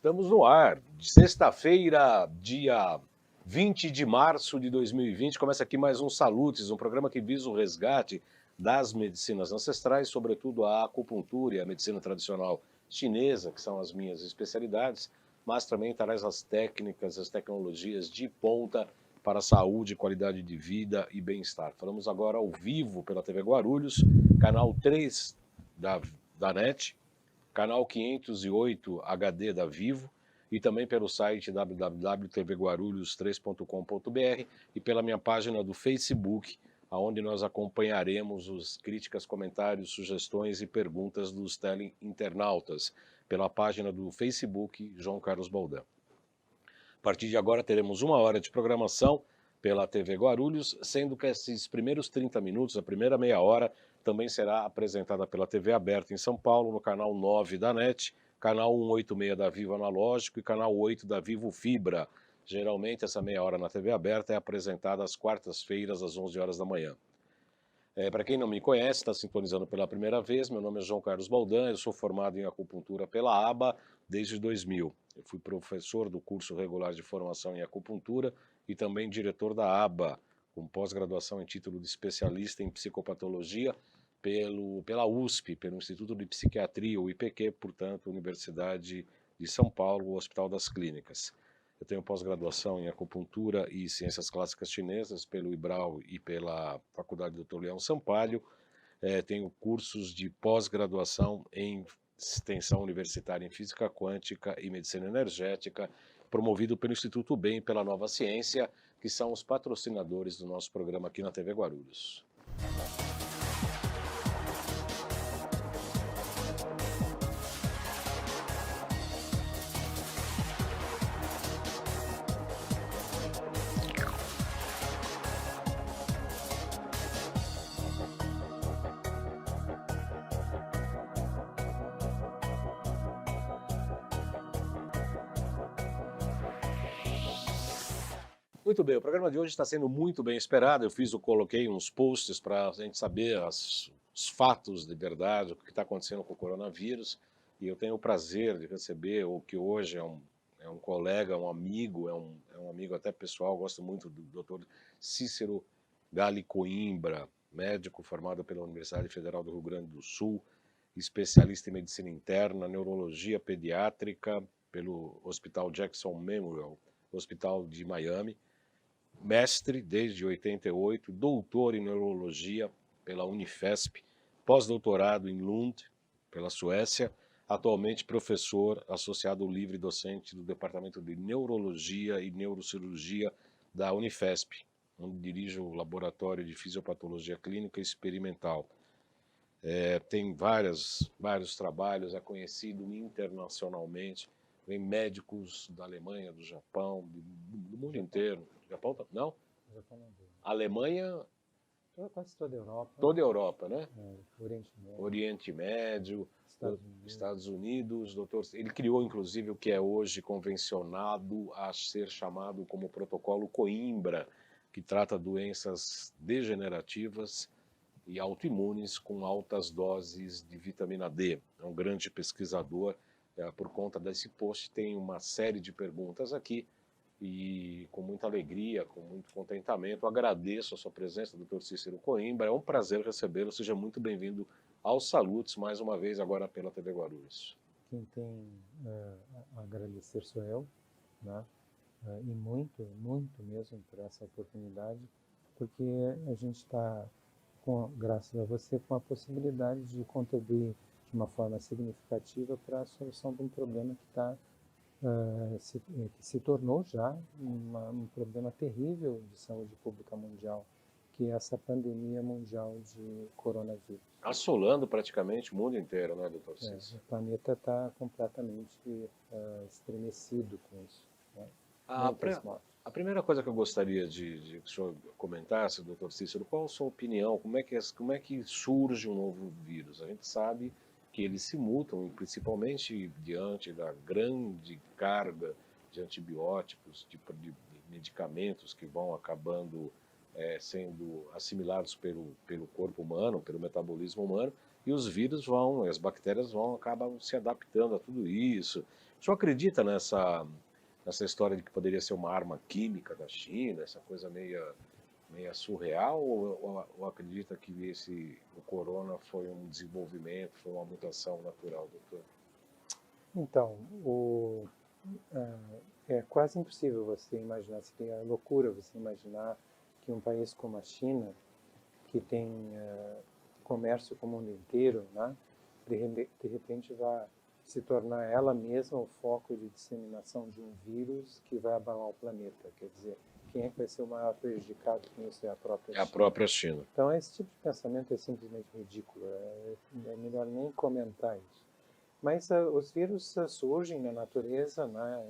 Estamos no ar. Sexta-feira, dia 20 de março de 2020, começa aqui mais um Salutes, um programa que visa o resgate das medicinas ancestrais, sobretudo a acupuntura e a medicina tradicional chinesa, que são as minhas especialidades, mas também traz as técnicas, as tecnologias de ponta para a saúde, qualidade de vida e bem-estar. Falamos agora ao vivo pela TV Guarulhos, canal 3 da NET, canal 508 HD da Vivo e também pelo site www.tvguarulhos3.com.br e pela minha página do Facebook, onde nós acompanharemos as críticas, comentários, sugestões e perguntas dos teleinternautas, pela página do Facebook João Carlos Baldan. A partir de agora teremos 1 hora de programação pela TV Guarulhos, sendo que esses primeiros 30 minutos, a primeira meia hora, também será apresentada pela TV aberta em São Paulo, no canal 9 da NET, canal 186 da Vivo Analógico e canal 8 da Vivo Fibra. Geralmente essa meia hora na TV aberta é apresentada às quartas-feiras, às 11 horas da manhã. Para quem não me conhece, está sintonizando pela primeira vez, meu nome é João Carlos Baldan, eu sou formado em acupuntura pela ABA desde 2000. Eu fui professor do curso regular de formação em acupuntura e também diretor da ABA, com pós-graduação em título de especialista em psicopatologia pela USP, pelo Instituto de Psiquiatria, o IPQ, portanto, Universidade de São Paulo, Hospital das Clínicas. Eu tenho pós-graduação em acupuntura e ciências clássicas chinesas pelo IBRAU e pela Faculdade Dr. Leão Sampaio. Tenho cursos de pós-graduação em extensão universitária em física quântica e medicina energética, promovido pelo Instituto BEM e pela Nova Ciência, que são os patrocinadores do nosso programa aqui na TV Guarulhos. Muito bem, o programa de hoje está sendo muito bem esperado. Coloquei uns posts para a gente saber os fatos de verdade, o que está acontecendo com o coronavírus. E eu tenho o prazer de receber o que hoje é um colega, um amigo, é um amigo até pessoal, gosto muito do Dr. Cícero Gali Coimbra, médico formado pela Universidade Federal do Rio Grande do Sul, especialista em medicina interna, neurologia pediátrica pelo Hospital Jackson Memorial, Hospital de Miami. Mestre desde 88, doutor em neurologia pela Unifesp, pós-doutorado em Lund, pela Suécia, atualmente professor associado livre docente do Departamento de Neurologia e Neurocirurgia da Unifesp, onde dirige o Laboratório de Fisiopatologia Clínica Experimental. Tem vários trabalhos, é conhecido internacionalmente. Vem médicos da Alemanha, do Japão, do mundo inteiro. Japão não? Japão não. Alemanha? Quase toda a Europa. Toda a Europa, né? Oriente Médio. Oriente Médio, Estados Unidos. Doutor, ele criou, inclusive, o que é hoje convencionado a ser chamado como protocolo Coimbra, que trata doenças degenerativas e autoimunes com altas doses de vitamina D. É um grande pesquisador. Por conta desse post, tem uma série de perguntas aqui e com muita alegria, com muito contentamento, agradeço a sua presença, Dr. Cícero Coimbra. É um prazer recebê-lo. Seja muito bem-vindo aos Salutes, mais uma vez agora pela TV Guarulhos. Quem tem a agradecer sou eu, né? E muito mesmo por essa oportunidade, porque a gente está, graças a você, com a possibilidade de contribuir de uma forma significativa para a solução de um problema que se tornou já um problema terrível de saúde pública mundial, que é essa pandemia mundial de coronavírus. Assolando praticamente o mundo inteiro, né, doutor Cícero? O planeta está completamente estremecido com isso. Né? A primeira coisa que eu gostaria de que o senhor comentasse, doutor Cícero, qual a sua opinião? Como é que surge um novo vírus? A gente sabe que eles se mutam, principalmente diante da grande carga de antibióticos, de medicamentos que vão acabando sendo assimilados pelo corpo humano, pelo metabolismo humano, e os vírus vão, as bactérias vão, acabam se adaptando a tudo isso. O senhor acredita nessa história de que poderia ser uma arma química da China, essa coisa meia surreal, ou acredita que o corona foi um desenvolvimento, foi uma mutação natural, doutor? Então, é quase impossível você imaginar, seria loucura você imaginar que um país como a China, que tem comércio com o mundo inteiro, né, de repente vai se tornar ela mesma o foco de disseminação de um vírus que vai abalar o planeta. Quer dizer, quem é que vai ser o maior prejudicado com isso? É a própria China. É a própria China. Então, esse tipo de pensamento é simplesmente ridículo. É melhor nem comentar isso. Mas os vírus surgem na natureza, né,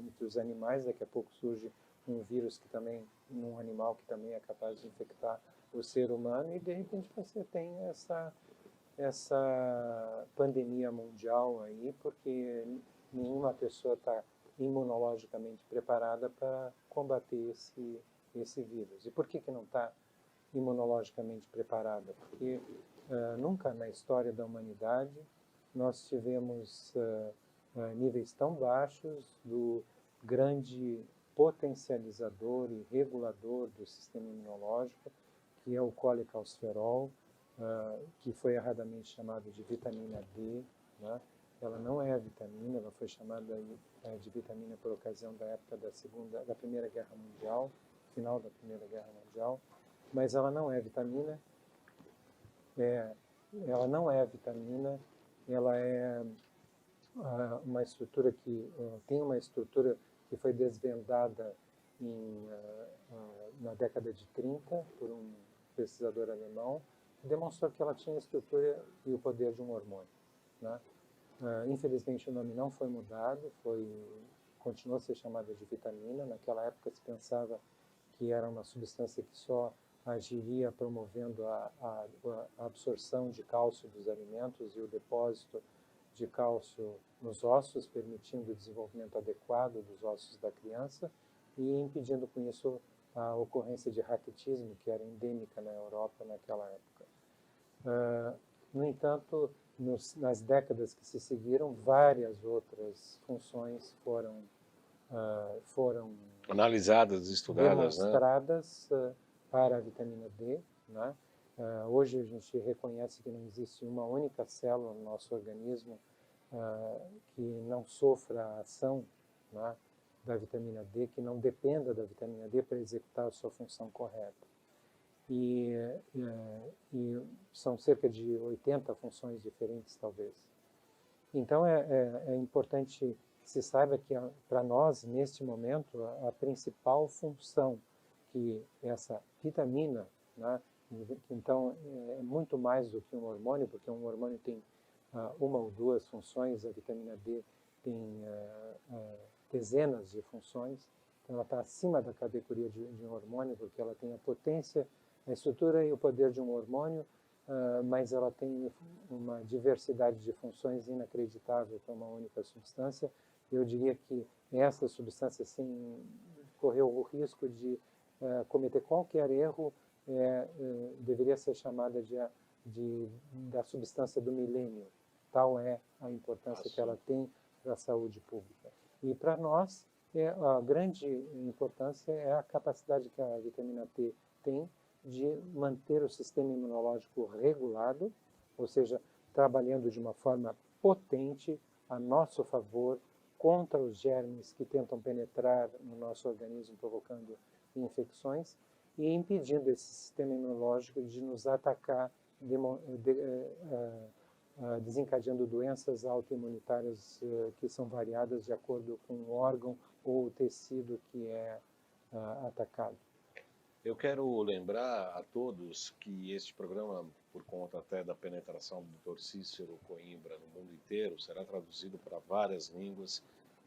entre os animais. Daqui a pouco surge um vírus que também, um animal que também é capaz de infectar o ser humano, e de repente você tem essa pandemia mundial aí, porque nenhuma pessoa está imunologicamente preparada para combater esse vírus. E por que não está imunologicamente preparada? Porque nunca na história da humanidade nós tivemos níveis tão baixos do grande potencializador e regulador do sistema imunológico, que é o colecalciferol, que foi erradamente chamado de vitamina D, né? Ela não é vitamina, ela foi chamada de vitamina por ocasião da época da Primeira Guerra Mundial, final da Primeira Guerra Mundial, mas ela não é vitamina. Ela não é vitamina, ela é uma estrutura tem uma estrutura que foi desvendada na década de 30 por um pesquisador alemão, que demonstrou que ela tinha a estrutura e o poder de um hormônio, né? Infelizmente o nome não foi mudado, continuou a ser chamada de vitamina. Naquela época se pensava que era uma substância que só agiria promovendo a absorção de cálcio dos alimentos e o depósito de cálcio nos ossos, permitindo o desenvolvimento adequado dos ossos da criança e impedindo com isso a ocorrência de raquitismo, que era endêmica na Europa naquela época. No entanto, nas décadas que se seguiram, várias outras funções foram analisadas, estudadas, demonstradas, né, para a vitamina D, né? Hoje a gente reconhece que não existe uma única célula no nosso organismo que não sofra a ação, né, da vitamina D, que não dependa da vitamina D para executar a sua função correta. E são cerca de 80 funções diferentes, talvez. Então, é importante que se saiba que, para nós, neste momento, a principal função que essa vitamina, né, que então é muito mais do que um hormônio, porque um hormônio tem uma ou duas funções, a vitamina D tem dezenas de funções, então ela está acima da categoria de um hormônio, porque ela tem a potência, a estrutura e o poder de um hormônio, mas ela tem uma diversidade de funções inacreditável para uma única substância. Eu diria que essa substância, sim, correu o risco de cometer qualquer erro, deveria ser chamada da substância do milênio. Tal é a importância que ela tem para a saúde pública. E para nós, a grande importância é a capacidade que a vitamina T tem de manter o sistema imunológico regulado, ou seja, trabalhando de uma forma potente a nosso favor contra os germes que tentam penetrar no nosso organismo, provocando infecções, e impedindo esse sistema imunológico de nos atacar, desencadeando doenças autoimunitárias que são variadas de acordo com o órgão ou o tecido que é atacado. Eu quero lembrar a todos que este programa, por conta até da penetração do Dr. Cícero Coimbra no mundo inteiro, será traduzido para várias línguas,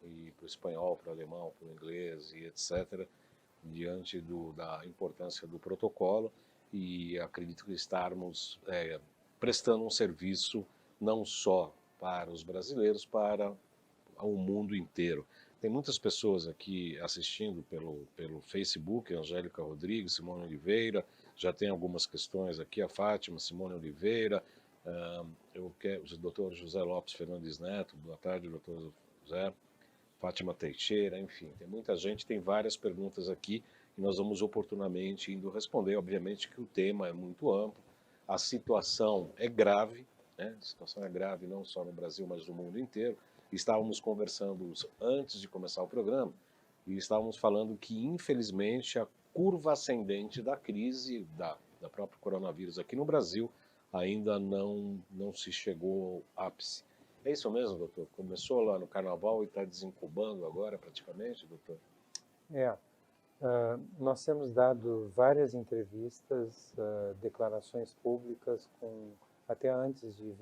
e para o espanhol, para o alemão, para o inglês e etc., diante da importância do protocolo, e acredito que estarmos prestando um serviço não só para os brasileiros, para o mundo inteiro. Tem muitas pessoas aqui assistindo pelo Facebook, Angélica Rodrigues, Simone Oliveira, já tem algumas questões aqui, a Fátima, Simone Oliveira, Eu quero, o doutor José Lopes Fernandes Neto, boa tarde, doutor José. Fátima Teixeira, enfim, tem muita gente, tem várias perguntas aqui e nós vamos oportunamente indo responder. Obviamente que o tema é muito amplo, a situação é grave, né? A situação é grave não só no Brasil, mas no mundo inteiro. Estávamos conversando antes de começar o programa e estávamos falando que, infelizmente, a curva ascendente da crise da própria coronavírus aqui no Brasil ainda não se chegou ao ápice. É isso mesmo, doutor? Começou lá no carnaval e está desencubando agora, praticamente, doutor? Nós temos dado várias entrevistas, declarações públicas, até antes de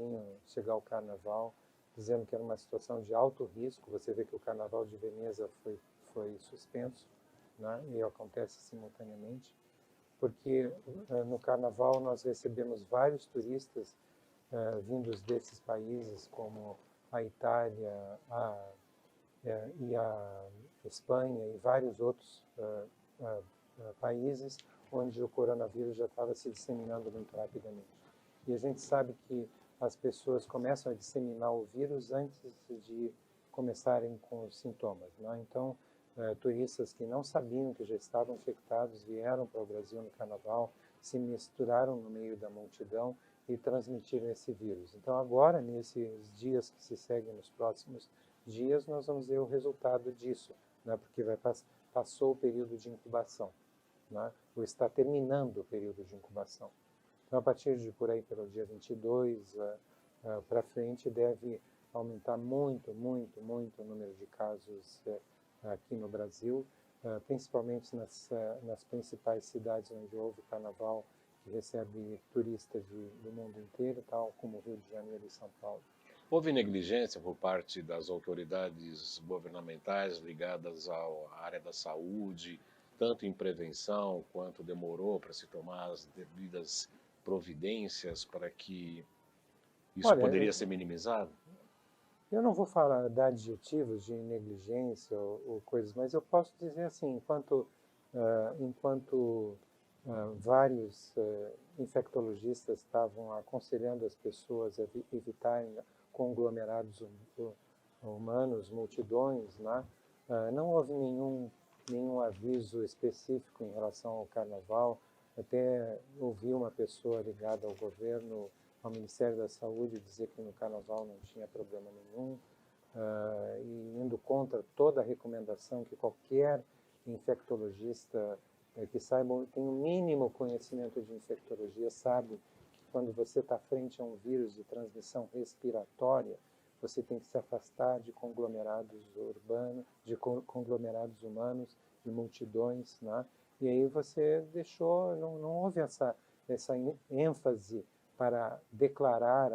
chegar o carnaval, dizendo que era uma situação de alto risco. Você vê que o carnaval de Veneza foi suspenso, né? E acontece simultaneamente, porque no carnaval nós recebemos vários turistas vindos desses países, como a Itália, e a Espanha e vários outros países onde o coronavírus já estava se disseminando muito rapidamente. E a gente sabe que as pessoas começam a disseminar o vírus antes de começarem com os sintomas, né? Então, turistas que não sabiam que já estavam infectados vieram para o Brasil no carnaval, se misturaram no meio da multidão e transmitiram esse vírus. Então, agora, nesses dias que se seguem, nos próximos dias, nós vamos ver o resultado disso, né? Porque passou o período de incubação, né? Ou está terminando o período de incubação. Então, a partir de por aí, pelo dia 22 para frente, deve aumentar muito, muito, muito o número de casos aqui no Brasil, principalmente nas principais cidades onde houve carnaval, que recebe turistas do mundo inteiro, tal como Rio de Janeiro e São Paulo. Houve negligência por parte das autoridades governamentais ligadas à área da saúde, tanto em prevenção quanto demorou para se tomar as devidas providências para que isso poderia ser minimizado? Eu não vou dar adjetivos de negligência ou coisas, mas eu posso dizer assim, enquanto vários infectologistas estavam aconselhando as pessoas a evitarem conglomerados humanos, multidões, né? Não houve nenhum aviso específico em relação ao carnaval. Até ouvi uma pessoa ligada ao governo, ao Ministério da Saúde, dizer que no carnaval não tinha problema nenhum, e indo contra toda a recomendação que qualquer infectologista que saiba, tem um mínimo conhecimento de infectologia, sabe que quando você está frente a um vírus de transmissão respiratória, você tem que se afastar de conglomerados urbanos, de conglomerados humanos, de multidões, né? E aí você deixou, não houve essa ênfase para declarar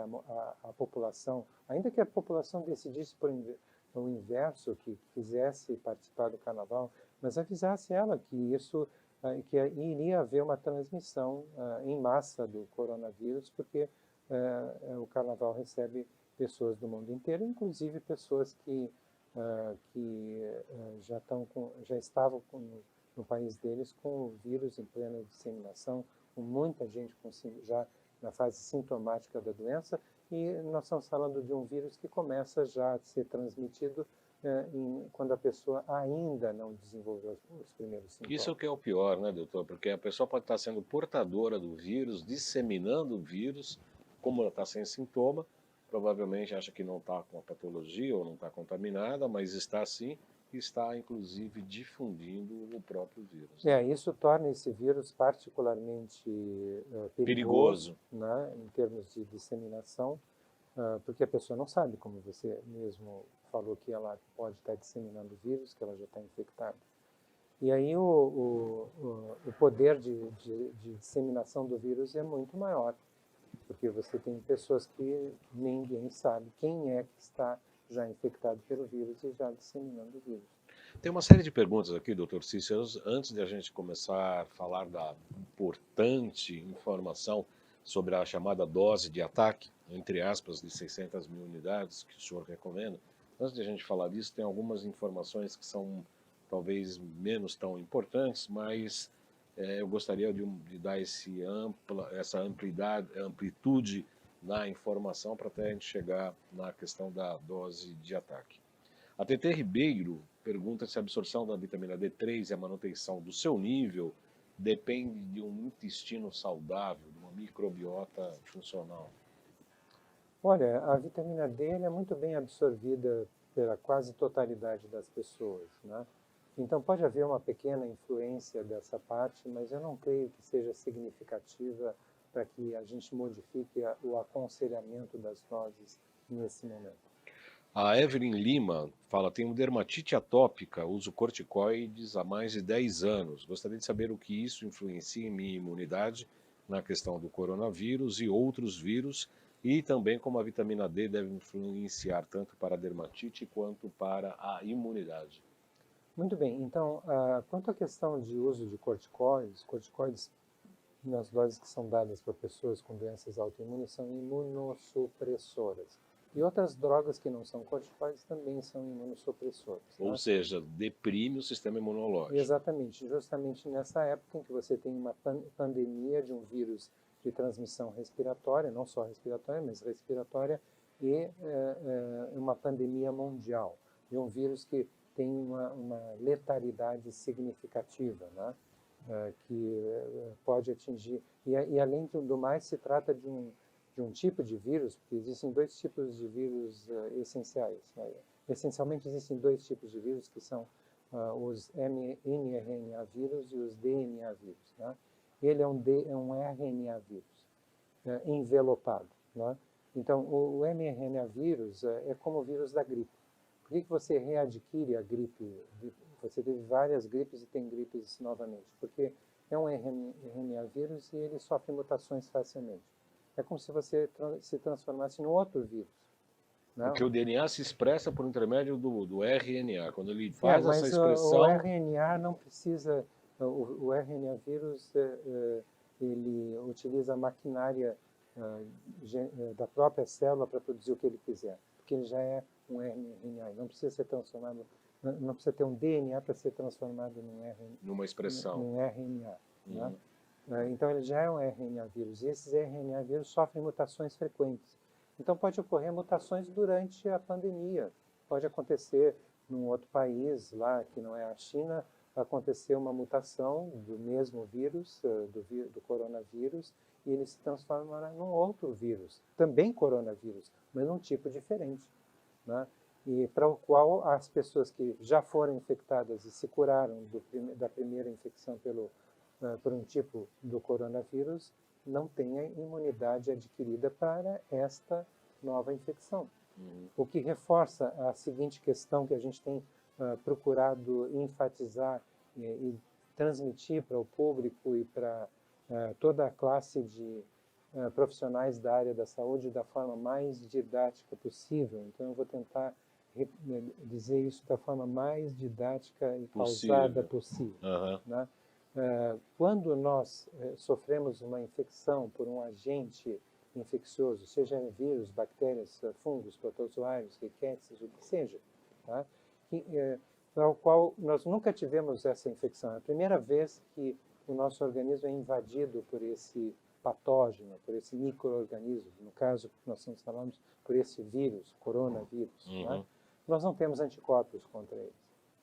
a população, ainda que a população decidisse por o inverso, que quisesse participar do carnaval, mas avisasse ela que que iria haver uma transmissão em massa do coronavírus, porque o carnaval recebe pessoas do mundo inteiro, inclusive pessoas que já estavam no país deles com o vírus em plena disseminação, com muita gente já na fase sintomática da doença, e nós estamos falando de um vírus que começa já a ser transmitido quando a pessoa ainda não desenvolveu os primeiros sintomas. Isso é o que é o pior, né, doutor? Porque a pessoa pode estar sendo portadora do vírus, disseminando o vírus, como ela está sem sintoma, provavelmente acha que não está com a patologia ou não está contaminada, mas está sim, e está inclusive difundindo o próprio vírus. Isso torna esse vírus particularmente perigoso, né, em termos de disseminação, porque a pessoa não sabe, como você mesmo falou, que ela pode estar disseminando o vírus, que ela já está infectada. E aí o poder de disseminação do vírus é muito maior, porque você tem pessoas que ninguém sabe quem é que está já infectado pelo vírus e já disseminando o vírus. Tem uma série de perguntas aqui, doutor Cícero, antes de a gente começar a falar da importante informação sobre a chamada dose de ataque, entre aspas, de 600 mil unidades, que o senhor recomenda. Antes de a gente falar disso, tem algumas informações que são talvez menos tão importantes, mas eu gostaria de dar essa amplitude na informação para até a gente chegar na questão da dose de ataque. A TT Ribeiro pergunta se a absorção da vitamina D3 e a manutenção do seu nível depende de um intestino saudável, de uma microbiota funcional. Olha, a vitamina D ela é muito bem absorvida pela quase totalidade das pessoas, né? Então pode haver uma pequena influência dessa parte, mas eu não creio que seja significativa para que a gente modifique o aconselhamento das doses nesse momento. A Evelyn Lima fala, tenho dermatite atópica, uso corticoides há mais de 10 anos. Gostaria de saber o que isso influencia em minha imunidade na questão do coronavírus e outros vírus, e também como a vitamina D deve influenciar tanto para a dermatite quanto para a imunidade. Muito bem, então, quanto à questão de uso de corticoides nas doses que são dadas para pessoas com doenças autoimunes são imunossupressoras. E outras drogas que não são corticoides também são imunossupressoras. Ou seja, deprime o sistema imunológico. Exatamente, justamente nessa época em que você tem uma pandemia de um vírus de transmissão respiratória, não só respiratória, mas respiratória, e uma pandemia mundial, de um vírus que tem uma letalidade significativa, né? Que pode atingir, e além do mais se trata de um tipo de vírus, porque existem dois tipos de vírus essenciais, né? Essencialmente existem dois tipos de vírus que são os mRNA vírus e os DNA vírus, né? Ele é um RNA vírus envelopado, né? Então o mRNA vírus é como o vírus da gripe. Por que você readquire a gripe? Você teve várias gripes e tem gripes novamente, porque é um RNA vírus e ele sofre mutações facilmente. É como se você se transformasse num outro vírus. Não? Porque o DNA se expressa por intermédio do RNA. Quando ele faz essa expressão... o RNA não precisa... O RNA vírus, ele utiliza a maquinária da própria célula para produzir o que ele quiser, porque ele já é um RNA, não precisa ser transformado, não precisa ter um DNA para ser transformado numa expressão. num RNA. Né? Então ele já é um RNA vírus, e esses RNA vírus sofrem mutações frequentes. Então pode ocorrer mutações durante a pandemia, pode acontecer num outro país lá, que não é a China, acontecer uma mutação do mesmo vírus, do coronavírus, e ele se transforma num outro vírus, também coronavírus, mas num tipo diferente. Né? E para o qual as pessoas que já foram infectadas e se curaram da primeira infecção por um tipo do coronavírus, não têm a imunidade adquirida para esta nova infecção. O que reforça a seguinte questão que a gente tem procurado enfatizar e transmitir para o público e para toda a classe de profissionais da área da saúde da forma mais didática possível. Então eu vou tentar dizer isso da forma mais didática e pausada possível. Né? Quando nós sofremos uma infecção por um agente infeccioso, seja vírus, bactérias, fungos, protozoários, riquetes, o que seja, tá? Para o qual nós nunca tivemos essa infecção. É a primeira vez que o nosso organismo é invadido por esse patógeno, por esse micro-organismo, no caso que nós estamos falando, por esse vírus, coronavírus. Né? Nós não temos anticorpos contra ele.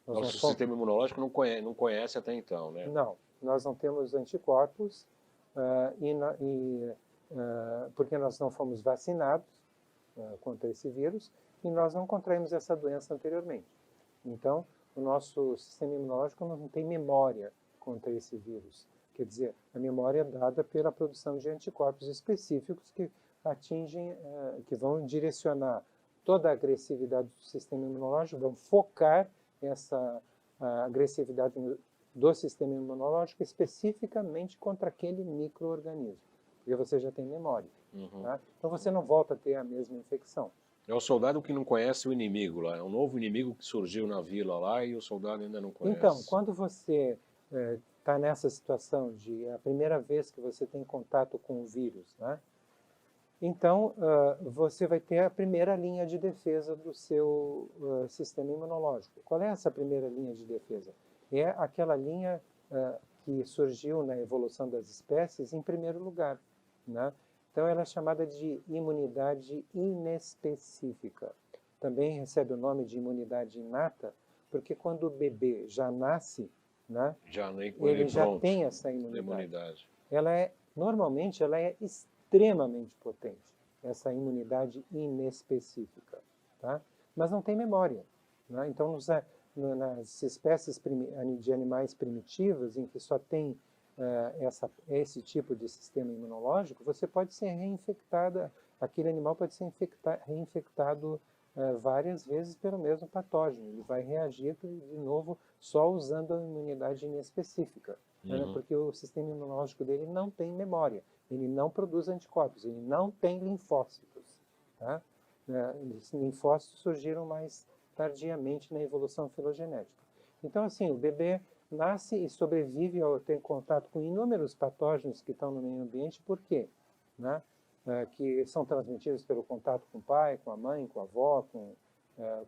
Nosso sistema imunológico não conhece até então, né? Não, nós não temos anticorpos porque nós não fomos vacinados contra esse vírus e nós não contraímos essa doença anteriormente. Então, o nosso sistema imunológico não tem memória contra esse vírus. Quer dizer, a memória é dada pela produção de anticorpos específicos que atingem, que vão direcionar toda a agressividade do sistema imunológico, vão focar essa agressividade do sistema imunológico especificamente contra aquele micro-organismo, porque você já tem memória. Tá? Então você não volta a ter a mesma infecção. É o soldado que não conhece o inimigo lá, é um novo inimigo que surgiu na vila lá e o soldado ainda não conhece. Então, quando você está nessa situação de a primeira vez que você tem contato com o vírus, né? Então você vai ter a primeira linha de defesa do seu sistema imunológico. Qual é essa primeira linha de defesa? É aquela linha que surgiu na evolução das espécies em primeiro lugar, né? Então, ela é chamada de imunidade inespecífica. Também recebe o nome de imunidade inata, porque quando o bebê já nasce, né, Já nem com ele ele já pronto, tem essa da imunidade. imunidade. Normalmente, ela é extremamente potente, essa imunidade inespecífica, tá? Mas não tem memória, né? Então, nas espécies de animais primitivas, em que só tem esse tipo de sistema imunológico, você pode ser reinfectada, aquele animal pode ser reinfectado várias vezes pelo mesmo patógeno. Ele vai reagir de novo só usando a imunidade inespecífica, né? Porque o sistema imunológico dele não tem memória, ele não produz anticorpos, ele não tem linfócitos, tá? Os linfócitos surgiram mais tardiamente na evolução filogenética. Então, assim, o bebê nasce e sobrevive ao ter contato com inúmeros patógenos que estão no meio ambiente. Por quê? Né? Que são transmitidos pelo contato com o pai, com a mãe, com a avó,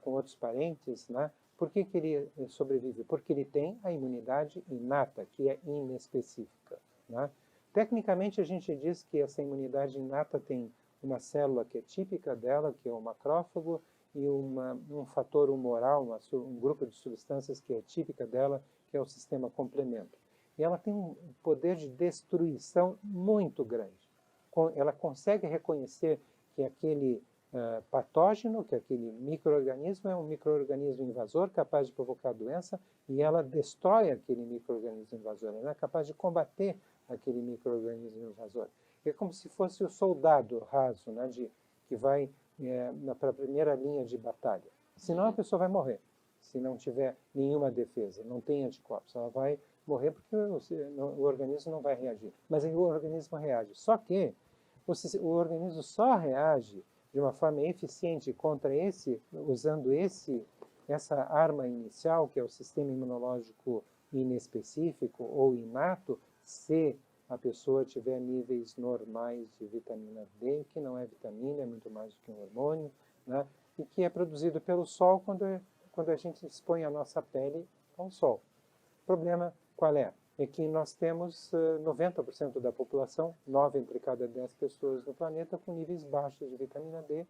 com outros parentes. Né? Por que ele sobrevive? Porque ele tem a imunidade inata, que é inespecífica. Né? Tecnicamente, a gente diz que essa imunidade inata tem uma célula que é típica dela, que é o macrófago, e um fator humoral, um grupo de substâncias que é típica dela, que é o sistema complemento. E ela tem um poder de destruição muito grande. Ela consegue reconhecer que aquele patógeno, que aquele micro-organismo é um micro-organismo invasor capaz de provocar doença, e ela destrói aquele micro-organismo invasor. Ela é capaz de combater aquele micro-organismo invasor. É como se fosse o soldado raso, né, que vai para a primeira linha de batalha. Senão a pessoa vai morrer, se não tiver nenhuma defesa, não tem anticorpos. Ela vai morrer porque o organismo não vai reagir. Mas aí o organismo reage. Só que o organismo só reage de uma forma eficiente contra usando essa arma inicial, que é o sistema imunológico inespecífico ou inato, se a pessoa tiver níveis normais de vitamina D, que não é vitamina, é muito mais do que um hormônio, né? E que é produzido pelo sol quando a gente expõe a nossa pele ao sol. O problema qual é? É que nós temos 90% da população, 9 entre cada 10 pessoas no planeta, com níveis baixos de vitamina D,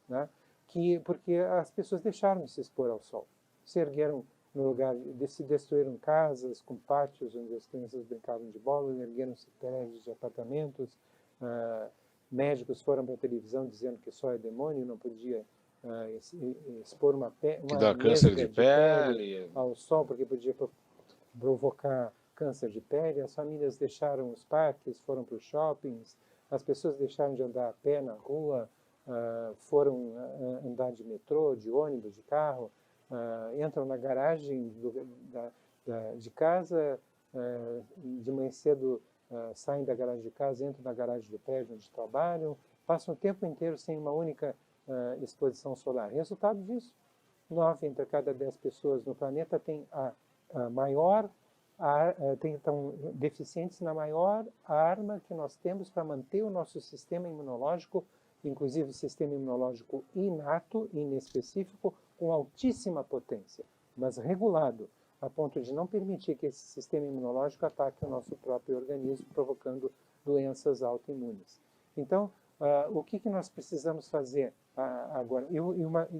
né? Porque as pessoas deixaram de se expor ao sol. Se ergueram no lugar se destruíram casas com pátios onde as crianças brincavam de bola, ergueram-se prédios de apartamentos, médicos foram para a televisão dizendo que só é demônio, não podia expor uma dá câncer mesa de de pele ao sol, porque podia provocar câncer de pele. As famílias deixaram os parques, foram para os shoppings, as pessoas deixaram de andar a pé na rua, foram andar de metrô, de ônibus, de carro, entram na garagem de casa, de manhã cedo saem da garagem de casa, entram na garagem do prédio onde trabalham, passam o tempo inteiro sem uma única exposição solar. Resultado disso, 9 entre cada 10 pessoas no planeta têm estão deficientes na maior arma que nós temos para manter o nosso sistema imunológico, inclusive o sistema imunológico inato, inespecífico, com altíssima potência, mas regulado, a ponto de não permitir que esse sistema imunológico ataque o nosso próprio organismo, provocando doenças autoimunes. Então, o que nós precisamos fazer agora?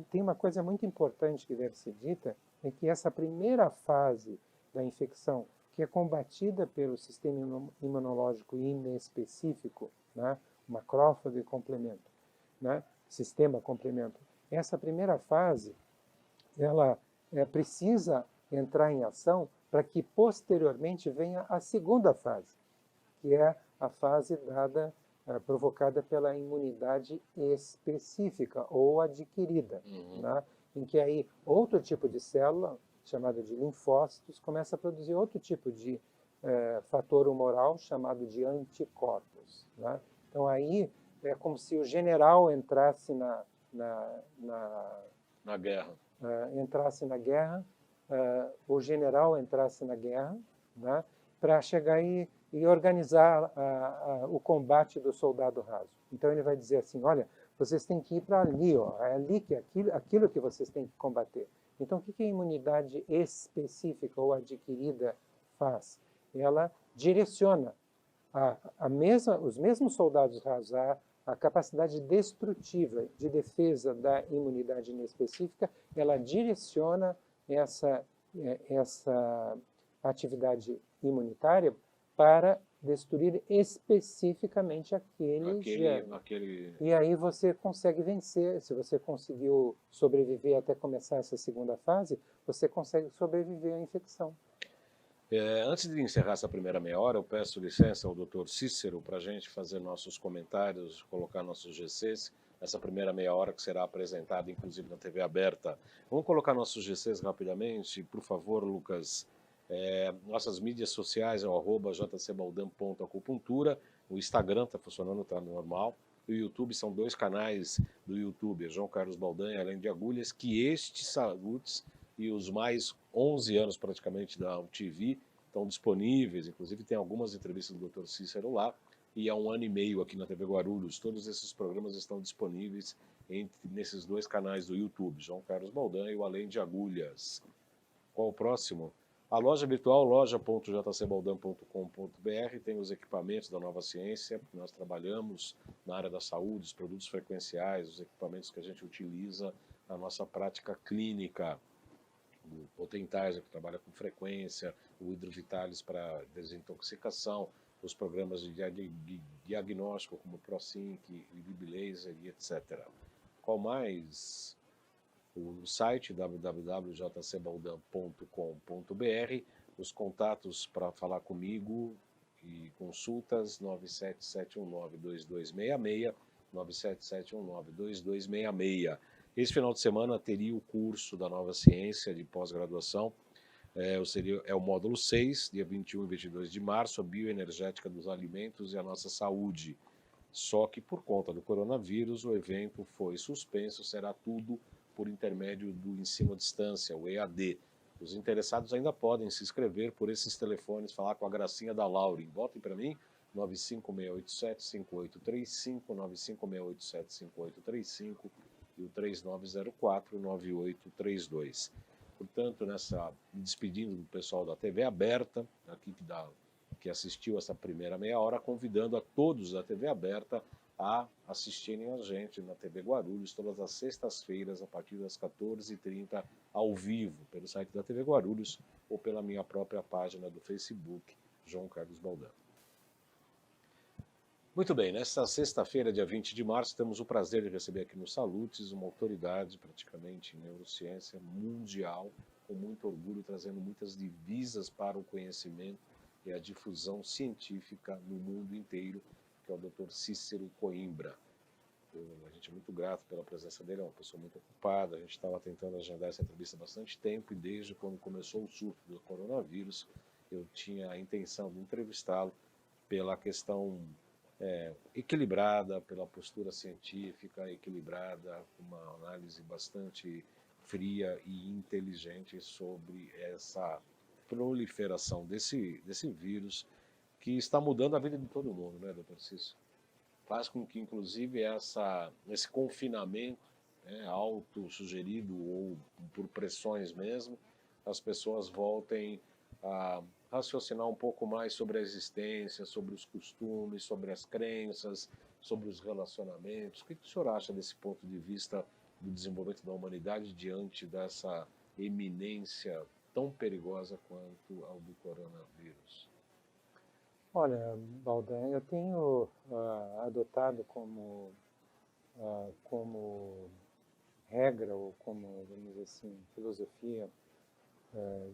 Tem uma coisa muito importante que deve ser dita, é que essa primeira fase da infecção, que é combatida pelo sistema imunológico inespecífico, né, macrófago e complemento, né, sistema complemento, essa primeira fase, ela precisa entrar em ação para que posteriormente venha a segunda fase, que é a fase provocada pela imunidade específica ou adquirida, né? Em que aí outro tipo de célula, chamada de linfócitos, começa a produzir outro tipo de fator humoral, chamado de anticorpos, né? Então aí é como se o general entrasse na guerra. O general entrasse na guerra, né, para chegar e organizar o combate do soldado raso. Então ele vai dizer assim, olha, vocês têm que ir para ali, ó, é ali que aquilo que vocês têm que combater. Então o que a imunidade específica ou adquirida faz? Ela direciona os mesmos soldados rasos, a capacidade destrutiva de defesa da imunidade inespecífica, ela direciona essa atividade imunitária para destruir especificamente aquele germe. E aí você consegue vencer. Se você conseguiu sobreviver até começar essa segunda fase, você consegue sobreviver à infecção. Antes de encerrar essa primeira meia hora, eu peço licença ao Dr. Cícero para a gente fazer nossos comentários, colocar nossos GCs, essa primeira meia hora que será apresentada, inclusive, na TV aberta. Vamos colocar nossos GCs rapidamente, por favor, Lucas. Nossas mídias sociais é o @jcbaldan.acupuntura, o Instagram está funcionando, está normal. O YouTube são 2 canais do YouTube, João Carlos Baldan e Além de Agulhas, que estes salutos e os mais 11 anos praticamente da UTV estão disponíveis, inclusive tem algumas entrevistas do Dr. Cícero lá, e há 1 ano e meio aqui na TV Guarulhos. Todos esses programas estão disponíveis nesses 2 canais do YouTube, João Carlos Baldan e o Além de Agulhas. Qual o próximo? A loja virtual, loja.jcbaldan.com.br, tem os equipamentos da Nova Ciência, nós trabalhamos na área da saúde, os produtos frequenciais, os equipamentos que a gente utiliza na nossa prática clínica. O Potentizer, que trabalha com frequência, o Hidrovitalis para desintoxicação, os programas de diagnóstico como o ProSync, LibLaser e etc. Qual mais? O site www.jcbaldan.com.br, os contatos para falar comigo e consultas 977192266, 977192266. Esse final de semana teria o curso da Nova Ciência de pós-graduação, é o módulo 6, dia 21 e 22 de março, a bioenergética dos alimentos e a nossa saúde. Só que por conta do coronavírus o evento foi suspenso, será tudo por intermédio do ensino à distância, o EAD. Os interessados ainda podem se inscrever por esses telefones, falar com a Gracinha da Lauren. Botem para mim, 95687-5835, 95687-5835 e o 3904-9832. Portanto, me despedindo do pessoal da TV aberta, aqui que assistiu essa primeira meia hora, convidando a todos da TV aberta a assistirem a gente na TV Guarulhos todas as sextas-feiras, a partir das 14h30, ao vivo, pelo site da TV Guarulhos ou pela minha própria página do Facebook, João Carlos Baldan. Muito bem, nesta sexta-feira, dia 20 de março, temos o prazer de receber aqui no Salutes uma autoridade praticamente em neurociência mundial, com muito orgulho, trazendo muitas divisas para o conhecimento e a difusão científica no mundo inteiro, que é o Dr. Cícero Coimbra. A gente é muito grato pela presença dele, é uma pessoa muito ocupada, a gente estava tentando agendar essa entrevista há bastante tempo e desde quando começou o surto do coronavírus, eu tinha a intenção de entrevistá-lo pela questão equilibrada, pela postura científica equilibrada, uma análise bastante fria e inteligente sobre essa proliferação desse vírus que está mudando a vida de todo mundo, né, doutor Cícero? Faz com que, inclusive, esse confinamento, auto-sugerido ou por pressões mesmo, as pessoas voltem a raciocinar um pouco mais sobre a existência, sobre os costumes, sobre as crenças, sobre os relacionamentos. O que o senhor acha desse ponto de vista do desenvolvimento da humanidade diante dessa eminência tão perigosa quanto ao do coronavírus? Olha, Baldan, eu tenho adotado como regra, ou como, vamos dizer assim, filosofia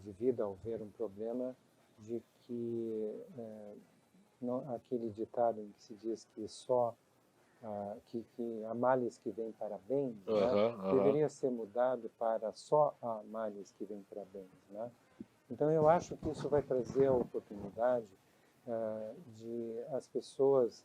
de vida ao ver um problema, de que aquele ditado em que se diz que que há males que vêm para bens, deveria ser mudado para só há males que vêm para bens, né? Então eu acho que isso vai trazer a oportunidade de as pessoas,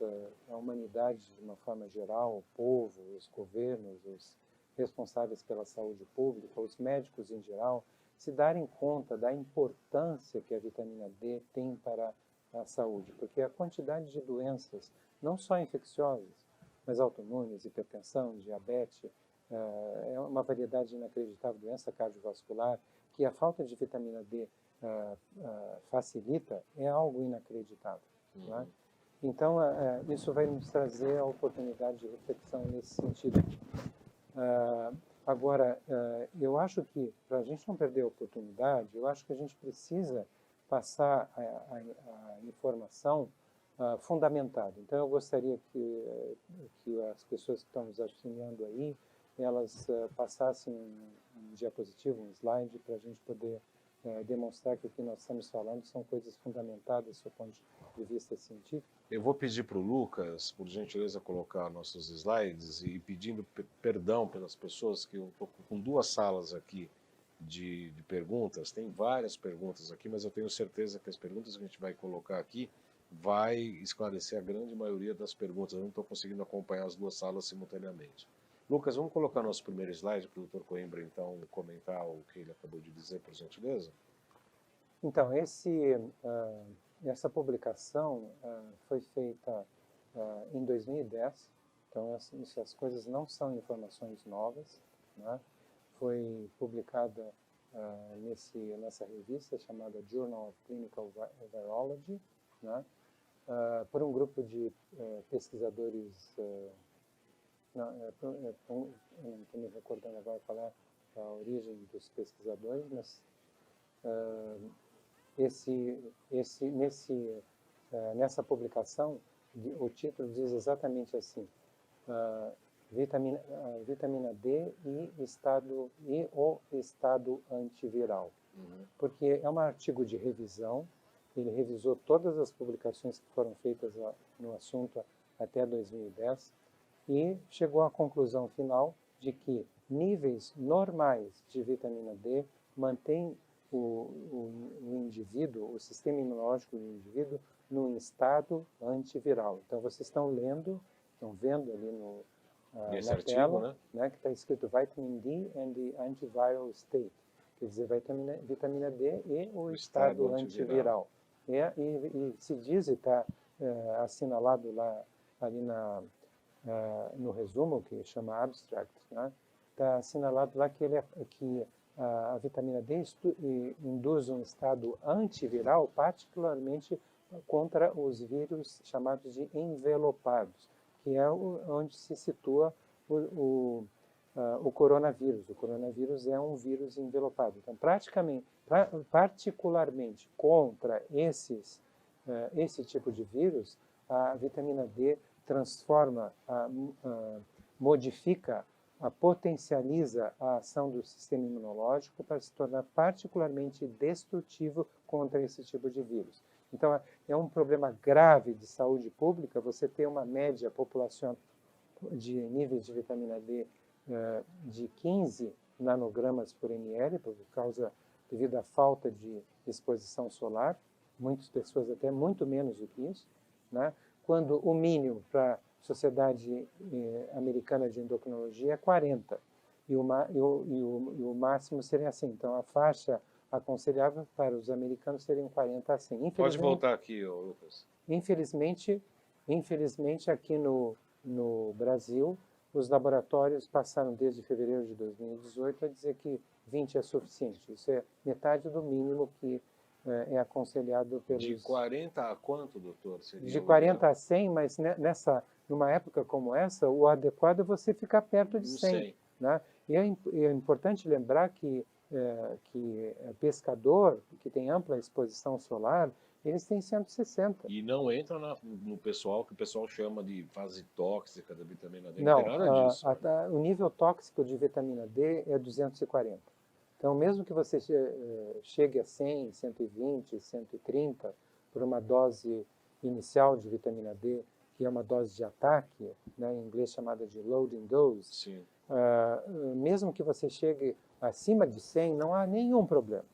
a humanidade de uma forma geral, o povo, os governos, os responsáveis pela saúde pública, os médicos em geral, se darem conta da importância que a vitamina D tem para a saúde, porque a quantidade de doenças, não só infecciosas, mas autoimunes, hipertensão, diabetes, é uma variedade inacreditável, doença cardiovascular, que a falta de vitamina D facilita, é algo inacreditável. Né? Então, isso vai nos trazer a oportunidade de reflexão nesse sentido. Agora, eu acho que, para a gente não perder a oportunidade, eu acho que a gente precisa passar a informação fundamentada. Então, eu gostaria que as pessoas que estão nos auxiliando aí, elas passassem um diapositivo, um slide, para a gente poder demonstrar que o que nós estamos falando são coisas fundamentadas do ponto de vista científico. Eu vou pedir para o Lucas, por gentileza, colocar nossos slides e pedindo perdão pelas pessoas, que eu estou com 2 salas aqui de perguntas. Tem várias perguntas aqui, mas eu tenho certeza que as perguntas que a gente vai colocar aqui vai esclarecer a grande maioria das perguntas. Eu não estou conseguindo acompanhar as 2 salas simultaneamente. Lucas, vamos colocar nosso primeiro slide para o Dr. Coimbra, então, comentar o que ele acabou de dizer, por gentileza? Então, essa publicação foi feita em 2010, então essas coisas não são informações novas, né? Foi publicada nessa revista chamada Journal of Clinical Virology, né? Por um grupo de pesquisadores, eu não estou me recordando agora qual é a origem dos pesquisadores, mas nessa publicação, o título diz exatamente assim: vitamina D e o estado antiviral. Porque é um artigo de revisão, ele revisou todas as publicações que foram feitas no assunto até 2010 e chegou à conclusão final de que níveis normais de vitamina D mantêm o indivíduo, o sistema imunológico do indivíduo, num estado antiviral. Então, vocês estão vendo ali na artigo, tela, né, que está escrito Vitamin D and the Antiviral State, quer dizer, vitamina D e o estado antiviral. E se diz, e está assinalado lá ali no resumo, que chama abstract, né, está assinalado lá que a vitamina D induz um estado antiviral, particularmente contra os vírus chamados de envelopados, que é onde se situa o coronavírus. O coronavírus é um vírus envelopado. Então, particularmente contra esse tipo de vírus, a vitamina D transforma, modifica, potencializa a ação do sistema imunológico para se tornar particularmente destrutivo contra esse tipo de vírus. Então, é um problema grave de saúde pública você ter uma média populacional de níveis de vitamina D de 15 nanogramas por ml, devido à falta de exposição solar, muitas pessoas até muito menos do que isso, né? Quando o mínimo para a Sociedade Americana de Endocrinologia é 40, e o máximo seria assim. Então, a faixa aconselhável para os americanos seriam 40 a 100. Pode voltar aqui, Lucas. Infelizmente aqui no Brasil, os laboratórios passaram desde fevereiro de 2018 a dizer que 20 é suficiente. Isso é metade do mínimo que é aconselhado pelos... De 40 a quanto, doutor? De 40 a 100, mas numa época como essa, o adequado é você ficar perto de 100. Né? E é importante lembrar que pescador, que tem ampla exposição solar, eles têm 160. E não entra no pessoal que o pessoal chama de fase tóxica da vitamina D. Não, tem nada disso. O nível tóxico de vitamina D é 240. Então, mesmo que você chegue a 100, 120, 130 por uma dose inicial de vitamina D, que é uma dose de ataque, né, em inglês chamada de loading dose, sim. Mesmo que você chegue acima de 100, não há nenhum problema.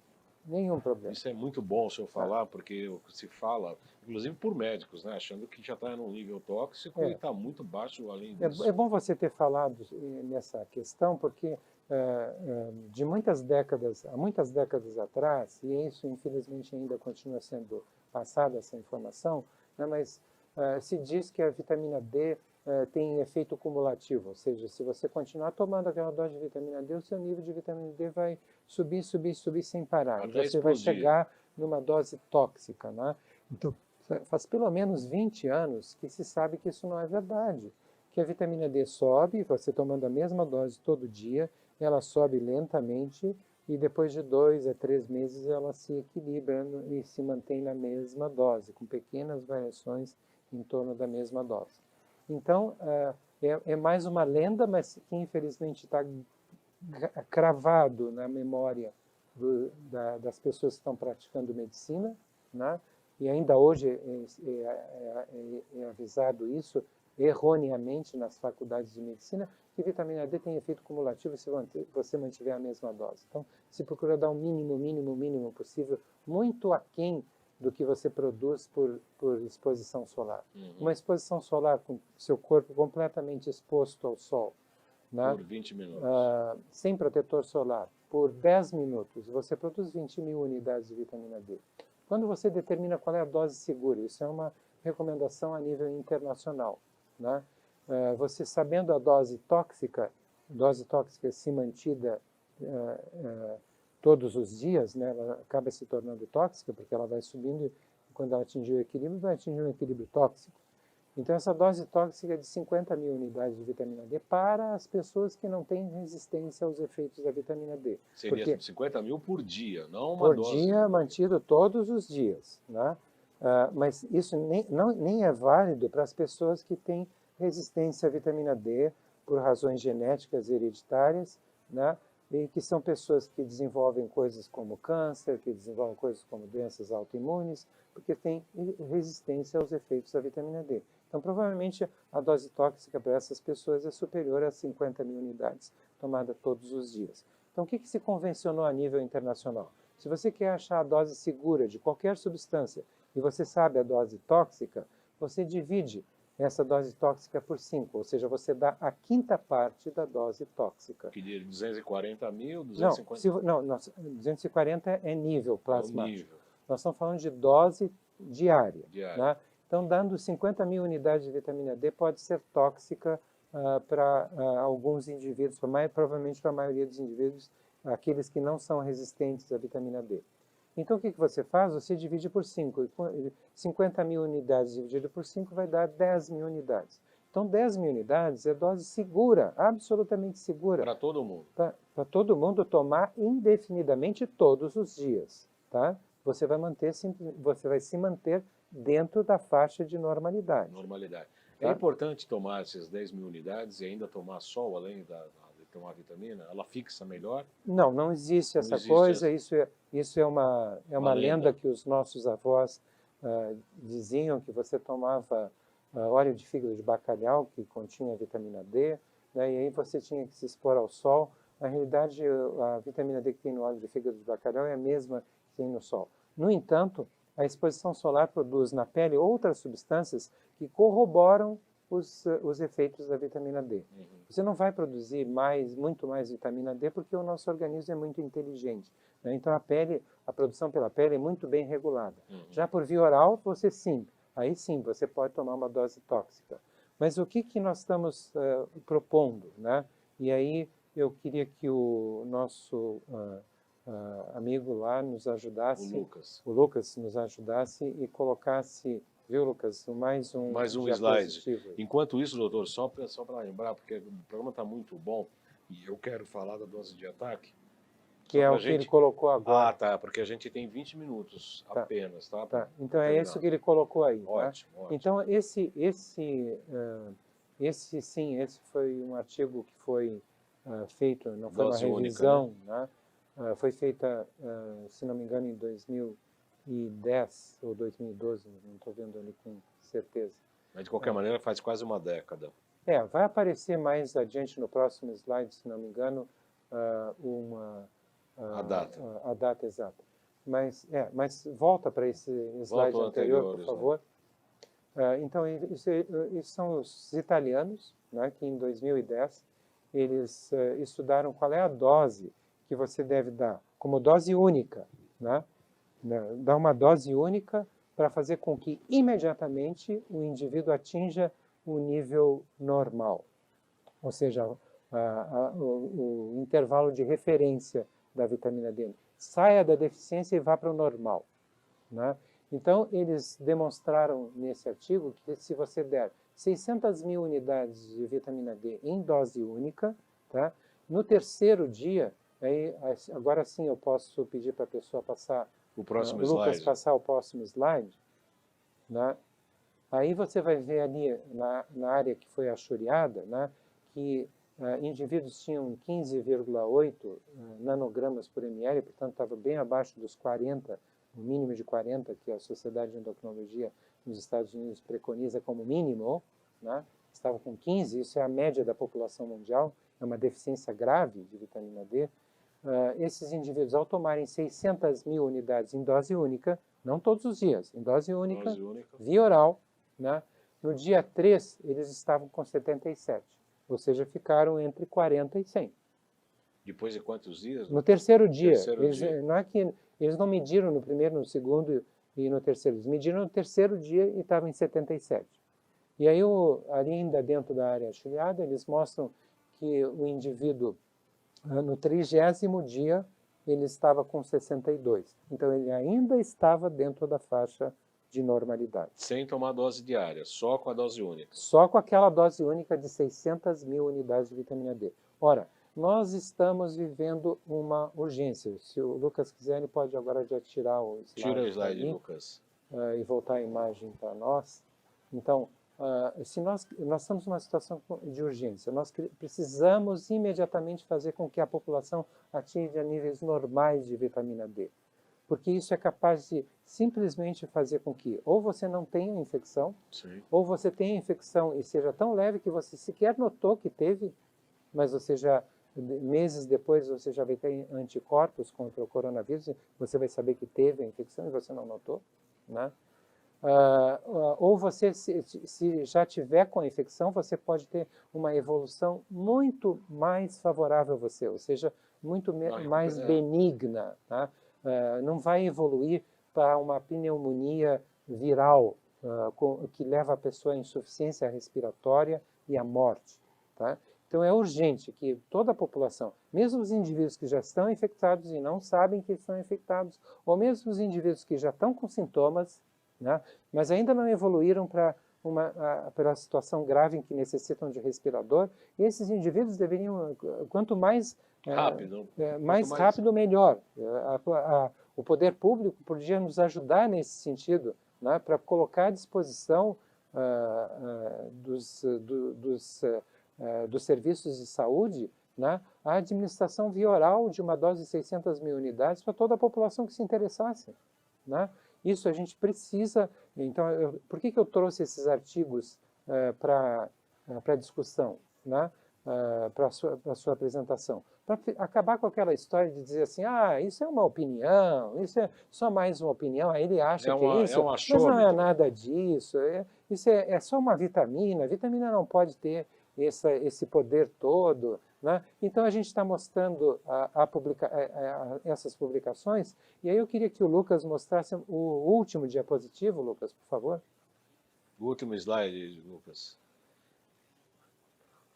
Nenhum problema. Isso é muito bom o senhor falar, porque se fala, inclusive por médicos, né, achando que já está num nível tóxico e está muito baixo além disso. É bom você ter falado nessa questão, porque há muitas décadas atrás, e isso infelizmente ainda continua sendo passada essa informação, né, mas se diz que a vitamina D tem efeito cumulativo, ou seja, se você continuar tomando aquela dose de vitamina D, o seu nível de vitamina D vai subir sem parar. Até você vai chegar numa dose tóxica, né? Então, Faz pelo menos 20 anos que se sabe que isso não é verdade. Que a vitamina D sobe, você tomando a mesma dose todo dia, ela sobe lentamente e depois de 2 a 3 meses ela se equilibra e se mantém na mesma dose, com pequenas variações em torno da mesma dose. Então, é mais uma lenda, mas que infelizmente está cravado na memória das pessoas que estão praticando medicina, né? E ainda hoje é avisado isso erroneamente nas faculdades de medicina, que vitamina D tem efeito cumulativo se você mantiver a mesma dose. Então, se procura dar o mínimo possível, muito aquém do que você produz por exposição solar. Uma exposição solar com seu corpo completamente exposto ao sol, né? Por 20 minutos. Sem protetor solar, por 10 minutos, você produz 20.000 unidades de vitamina D. Quando você determina qual é a dose segura, isso é uma recomendação a nível internacional, né? Você sabendo a dose tóxica se mantida todos os dias, né, ela acaba se tornando tóxica, porque ela vai subindo e quando ela atingir o equilíbrio, vai atingir um equilíbrio tóxico. Então, essa dose tóxica é de 50.000 unidades de vitamina D para as pessoas que não têm resistência aos efeitos da vitamina D. Seria 50.000 por dia, não uma por dose. Por dia, mantido todos os dias, né? Mas isso nem é válido para as pessoas que têm resistência à vitamina D por razões genéticas hereditárias, né? E que são pessoas que desenvolvem coisas como câncer, que desenvolvem coisas como doenças autoimunes, porque têm resistência aos efeitos da vitamina D. Então, provavelmente, a dose tóxica para essas pessoas é superior a 50.000 unidades, tomada todos os dias. Então, o que se convencionou a nível internacional? Se você quer achar a dose segura de qualquer substância e você sabe a dose tóxica, você divide essa dose tóxica por 5, ou seja, você dá a quinta parte da dose tóxica. Que de 240.000, 250... Não, 240 é nível plasmático. Nível. Nós estamos falando de dose diária. Né? Então, dando 50.000 unidades de vitamina D pode ser tóxica para alguns indivíduos, provavelmente para a maioria dos indivíduos, aqueles que não são resistentes à vitamina D. Então, o que você faz? Você divide por 5. 50.000 unidades dividido por 5 vai dar 10.000 unidades. Então, 10.000 unidades é dose segura, absolutamente segura. Para todo mundo. Para todo mundo tomar indefinidamente todos os dias. Tá? Você vai se manter dentro da faixa de normalidade. Normalidade. Tá? É importante tomar essas 10.000 unidades e ainda tomar sol, além de tomar vitamina? Ela fixa melhor? Não existe essa coisa. Isso é uma lenda que os nossos avós diziam, que você tomava óleo de fígado de bacalhau, que continha vitamina D, né, e aí você tinha que se expor ao sol. Na realidade, a vitamina D que tem no óleo de fígado de bacalhau é a mesma que tem no sol. No entanto, a exposição solar produz na pele outras substâncias que corroboram os efeitos da vitamina D. Você não vai produzir muito mais vitamina D porque o nosso organismo é muito inteligente, né? Então a produção pela pele é muito bem regulada. Já por via oral, aí sim, você pode tomar uma dose tóxica. Mas o que nós estamos propondo, né? E aí eu queria que o nosso amigo lá nos ajudasse, o Lucas nos ajudasse e colocasse, viu, Lucas, mais um slide. Enquanto isso, doutor, só para lembrar, porque o programa está muito bom e eu quero falar da dose de ataque. Que é o que ele colocou agora. Tá, porque a gente tem 20 minutos apenas, tá? Tá, então é isso que ele colocou aí. Ótimo, tá? ótimo. Então esse foi um artigo que foi feito, não foi uma revisão, única, né? Foi feita, se não me engano, em 2010 ou 2012, não estou vendo ali com certeza. Mas de qualquer maneira faz quase uma década. Vai aparecer mais adiante no próximo slide, se não me engano, a data exata. Mas volta para esse slide anterior, por favor. Né? Então, isso são os italianos, né, que em 2010 eles estudaram qual é a dose que você deve dar, como dose única, né? Dar uma dose única para fazer com que imediatamente o indivíduo atinja o nível normal, ou seja, o intervalo de referência da vitamina D. Saia da deficiência e vá para o normal, né? Então, eles demonstraram nesse artigo que se você der 600 mil unidades de vitamina D em dose única, tá? No terceiro dia, aí, agora sim eu posso pedir para a pessoa passar, O próximo Lucas slide. passar o próximo slide, né? Aí você vai ver ali na área que foi achuriada, né, que indivíduos tinham 15,8 nanogramas por ml, portanto estava bem abaixo dos 40, o mínimo de 40 que a Sociedade de Endocrinologia nos Estados Unidos preconiza como mínimo, né, estava com 15, isso é a média da população mundial, é uma deficiência grave de vitamina D. Esses indivíduos, ao tomarem 600 mil unidades em dose única, não todos os dias, em dose única, via oral, né? No dia 3, eles estavam com 77, ou seja, ficaram entre 40 e 100. Depois de quantos dias? No terceiro dia, dia. Não é que eles não mediram no primeiro, no segundo e no terceiro, eles mediram no terceiro dia e estavam em 77. E aí, ali ainda dentro da área achilhada, eles mostram que o indivíduo, no 30º dia, ele estava com 62. Então, ele ainda estava dentro da faixa de normalidade. Sem tomar dose diária, só com a dose única. Só com aquela dose única de 600 mil unidades de vitamina D. Ora, nós estamos vivendo uma urgência. Se o Lucas quiser, ele pode agora já tirar o slide. Tira o slide, ali, Lucas. E voltar a imagem para nós. Então, se nós estamos numa situação de urgência, nós precisamos imediatamente fazer com que a população atinja níveis normais de vitamina D. Porque isso é capaz de simplesmente fazer com que ou você não tenha infecção, Sim. ou você tenha infecção e seja tão leve que você sequer notou que teve, mas você já, meses depois, você já vai ter anticorpos contra o coronavírus, você vai saber que teve a infecção e você não notou, né? Ou você, se já tiver com a infecção, você pode ter uma evolução muito mais favorável a você, ou seja, muito mais benigna, tá? Não vai evoluir para uma pneumonia viral que leva a pessoa à insuficiência respiratória e à morte, tá? Então é urgente que toda a população, mesmo os indivíduos que já estão infectados e não sabem que estão infectados, ou mesmo os indivíduos que já estão com sintomas, né, mas ainda não evoluíram para uma situação grave em que necessitam de respirador, esses indivíduos deveriam, quanto mais rápido, melhor. O poder público podia nos ajudar nesse sentido, né, para colocar à disposição dos serviços de saúde, né, a administração via oral de uma dose de 600 mil unidades para toda a população que se interessasse, né? Isso a gente precisa. Então, por que eu trouxe esses artigos para discussão, né? Para a sua apresentação? Para acabar com aquela história de dizer assim, isso é uma opinião, isso é só mais uma opinião, aí ele acha que é isso, mas não é nada disso, isso é só uma vitamina, a vitamina não pode ter esse poder todo, né? Então a gente está mostrando essas publicações, e aí eu queria que o Lucas mostrasse o último diapositivo, Lucas, por favor. O último slide, Lucas.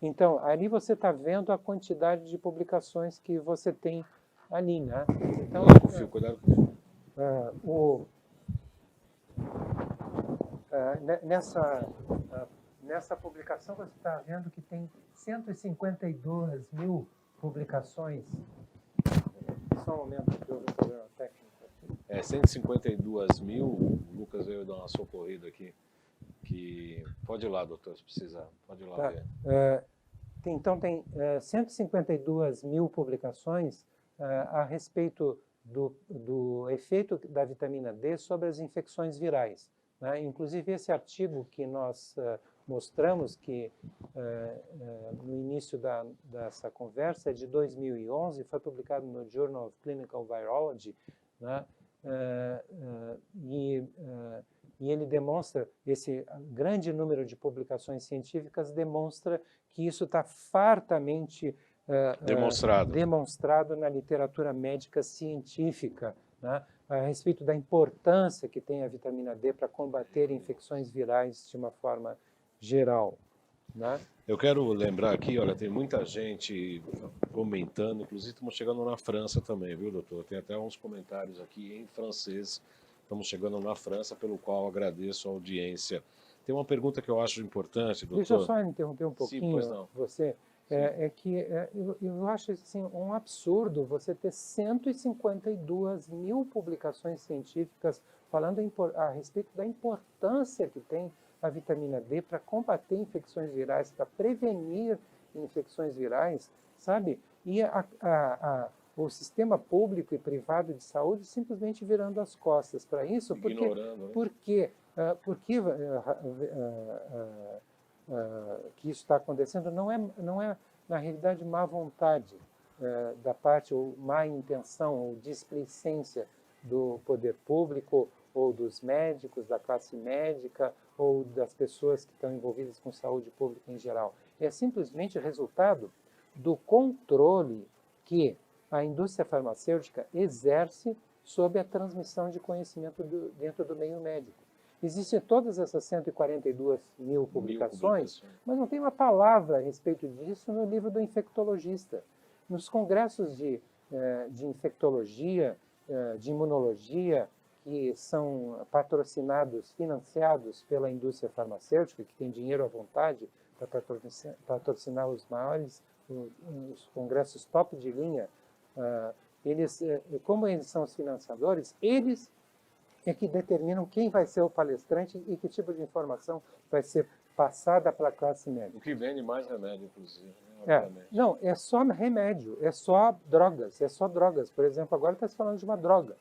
Então, ali você está vendo a quantidade de publicações que você tem ali, né? Então, cuidado com o fio. Nessa publicação você está vendo que tem 152 mil publicações. Só um momento que houve um problema técnico. 152 mil, o Lucas veio dar uma socorrida aqui. Pode ir lá, doutor, se precisar. Pode ir lá ver. Então tem 152 mil publicações a respeito do efeito da vitamina D sobre as infecções virais, né? Inclusive esse artigo que nós mostramos que no início dessa conversa é de 2011, foi publicado no Journal of Clinical Virology, né? E ele demonstra, esse grande número de publicações científicas demonstra que isso está fartamente demonstrado na literatura médica científica, né, a respeito da importância que tem a vitamina D para combater infecções virais de uma forma geral, né? Eu quero lembrar aqui, olha, tem muita gente comentando, inclusive estamos chegando na França também, viu, doutor? Tem até uns comentários aqui em francês Estamos chegando na França, pelo qual agradeço a audiência. Tem uma pergunta que eu acho importante, doutor. Deixa eu só interromper um Sim, pois pouquinho não. você. Eu acho assim, um absurdo você ter 152 mil publicações científicas falando a respeito da importância que tem a vitamina D para combater infecções virais, para prevenir infecções virais, sabe? E o sistema público e privado de saúde simplesmente virando as costas para isso, Ignorando, né? porque que isso está acontecendo não é na realidade má vontade da parte ou má intenção ou displicência do poder público ou dos médicos, da classe médica ou das pessoas que estão envolvidas com saúde pública em geral. É simplesmente resultado do controle que a indústria farmacêutica exerce sobre a transmissão de conhecimento dentro do meio médico. Existem todas essas 142 mil publicações, mas não tem uma palavra a respeito disso no livro do infectologista. Nos congressos de infectologia, de imunologia, que são patrocinados, financiados pela indústria farmacêutica, que tem dinheiro à vontade para patrocinar os maiores, os congressos top de linha, como eles são os financiadores, eles é que determinam quem vai ser o palestrante e que tipo de informação vai ser passada para a classe médica. O que vende mais remédio, inclusive. Não, é só remédio, é só drogas. Por exemplo, agora está se falando de uma droga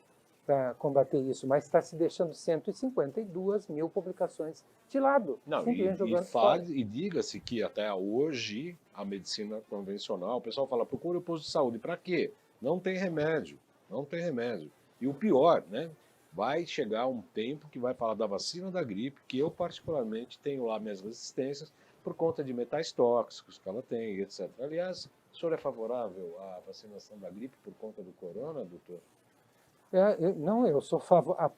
para combater isso, mas está se deixando 152 mil publicações de lado. Não, e diga-se que até hoje a medicina convencional, o pessoal fala, procure o posto de saúde. Para quê? Não tem remédio, não tem remédio. E o pior, né? Vai chegar um tempo que vai falar da vacina da gripe, que eu particularmente tenho lá minhas resistências por conta de metais tóxicos que ela tem, etc. Aliás, o senhor é favorável à vacinação da gripe por conta do corona, doutor? Eu sou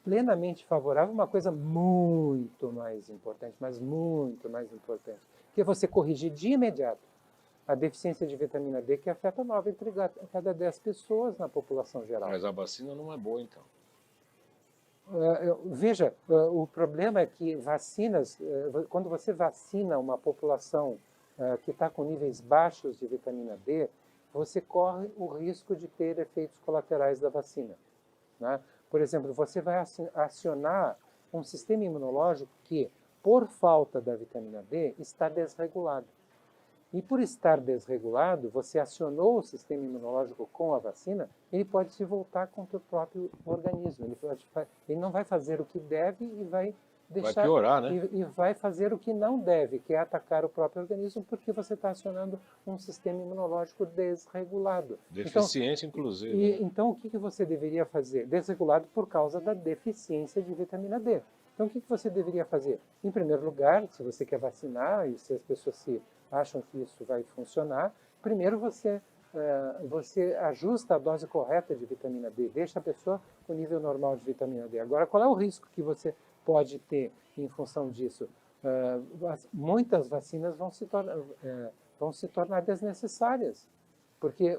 plenamente favorável a uma coisa muito mais importante, mas muito mais importante, que é você corrigir de imediato a deficiência de vitamina D, que afeta 9 entre cada 10 pessoas na população geral. Mas a vacina não é boa, então. Veja, o problema é que vacinas, quando você vacina uma população que está com níveis baixos de vitamina D, você corre o risco de ter efeitos colaterais da vacina. Né? Por exemplo, você vai acionar um sistema imunológico que, por falta da vitamina D, está desregulado. E por estar desregulado, você acionou o sistema imunológico com a vacina, ele pode se voltar contra o próprio organismo. Ele não vai fazer o que deve e vai deixar... Vai piorar, né? E vai fazer o que não deve, que é atacar o próprio organismo, porque você está acionando um sistema imunológico desregulado. Deficiência, inclusive. Né? Então, o que você deveria fazer? Desregulado por causa da deficiência de vitamina D. Então, o que você deveria fazer? Em primeiro lugar, se você quer vacinar e se as pessoas acham que isso vai funcionar, primeiro você ajusta a dose correta de vitamina D, deixa a pessoa com nível normal de vitamina D. Agora, qual é o risco que você pode ter em função disso? Muitas vacinas vão se tornar desnecessárias, porque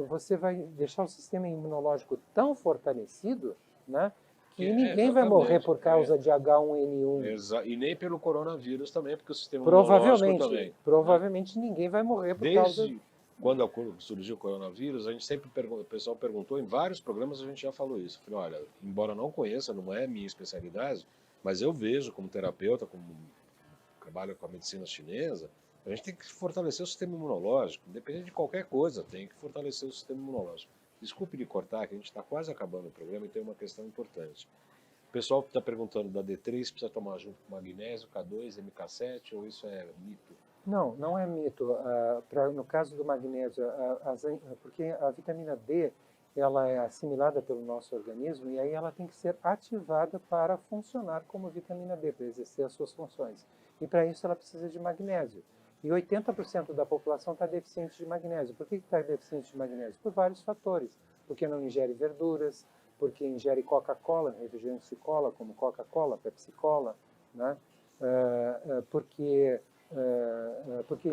você vai deixar o sistema imunológico tão fortalecido, né, que ninguém vai morrer por causa de H1N1. E nem pelo coronavírus também, porque o sistema imunológico também. Provavelmente ninguém vai morrer por causa... Desde quando surgiu o coronavírus, a gente sempre o pessoal perguntou, em vários programas a gente já falou isso. Eu falei, olha, embora não conheça, não é minha especialidade, mas eu vejo como terapeuta, como trabalho com a medicina chinesa, a gente tem que fortalecer o sistema imunológico, independente de qualquer coisa, tem que fortalecer o sistema imunológico. Desculpe de cortar, que a gente está quase acabando o programa e tem uma questão importante. O pessoal está perguntando da D3, precisa tomar junto com magnésio, K2, MK7, ou isso é mito? Não é mito. No caso do magnésio, porque a vitamina D ela é assimilada pelo nosso organismo e aí ela tem que ser ativada para funcionar como vitamina D, para exercer as suas funções. E para isso ela precisa de magnésio. E 80% da população está deficiente de magnésio. Por que está deficiente de magnésio? Por vários fatores. Porque não ingere verduras, porque ingere Coca-Cola, refrigerante de cola, como Coca-Cola, Pepsi-Cola, né? Porque porque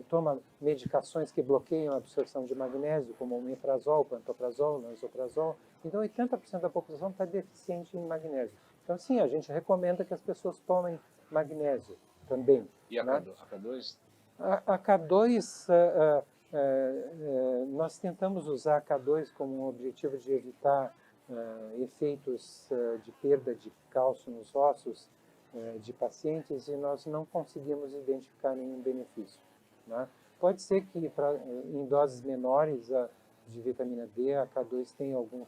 toma medicações que bloqueiam a absorção de magnésio, como o omeprazol, pantoprazol, lansoprazol. Então, 80% da população está deficiente em magnésio. Então, sim, a gente recomenda que as pessoas tomem magnésio também. E a né? K2? A K2, nós tentamos usar a K2 como um objetivo de evitar efeitos de perda de cálcio nos ossos de pacientes, e nós não conseguimos identificar nenhum benefício. Né? Pode ser que em doses menores de vitamina D, a K2 tenha algum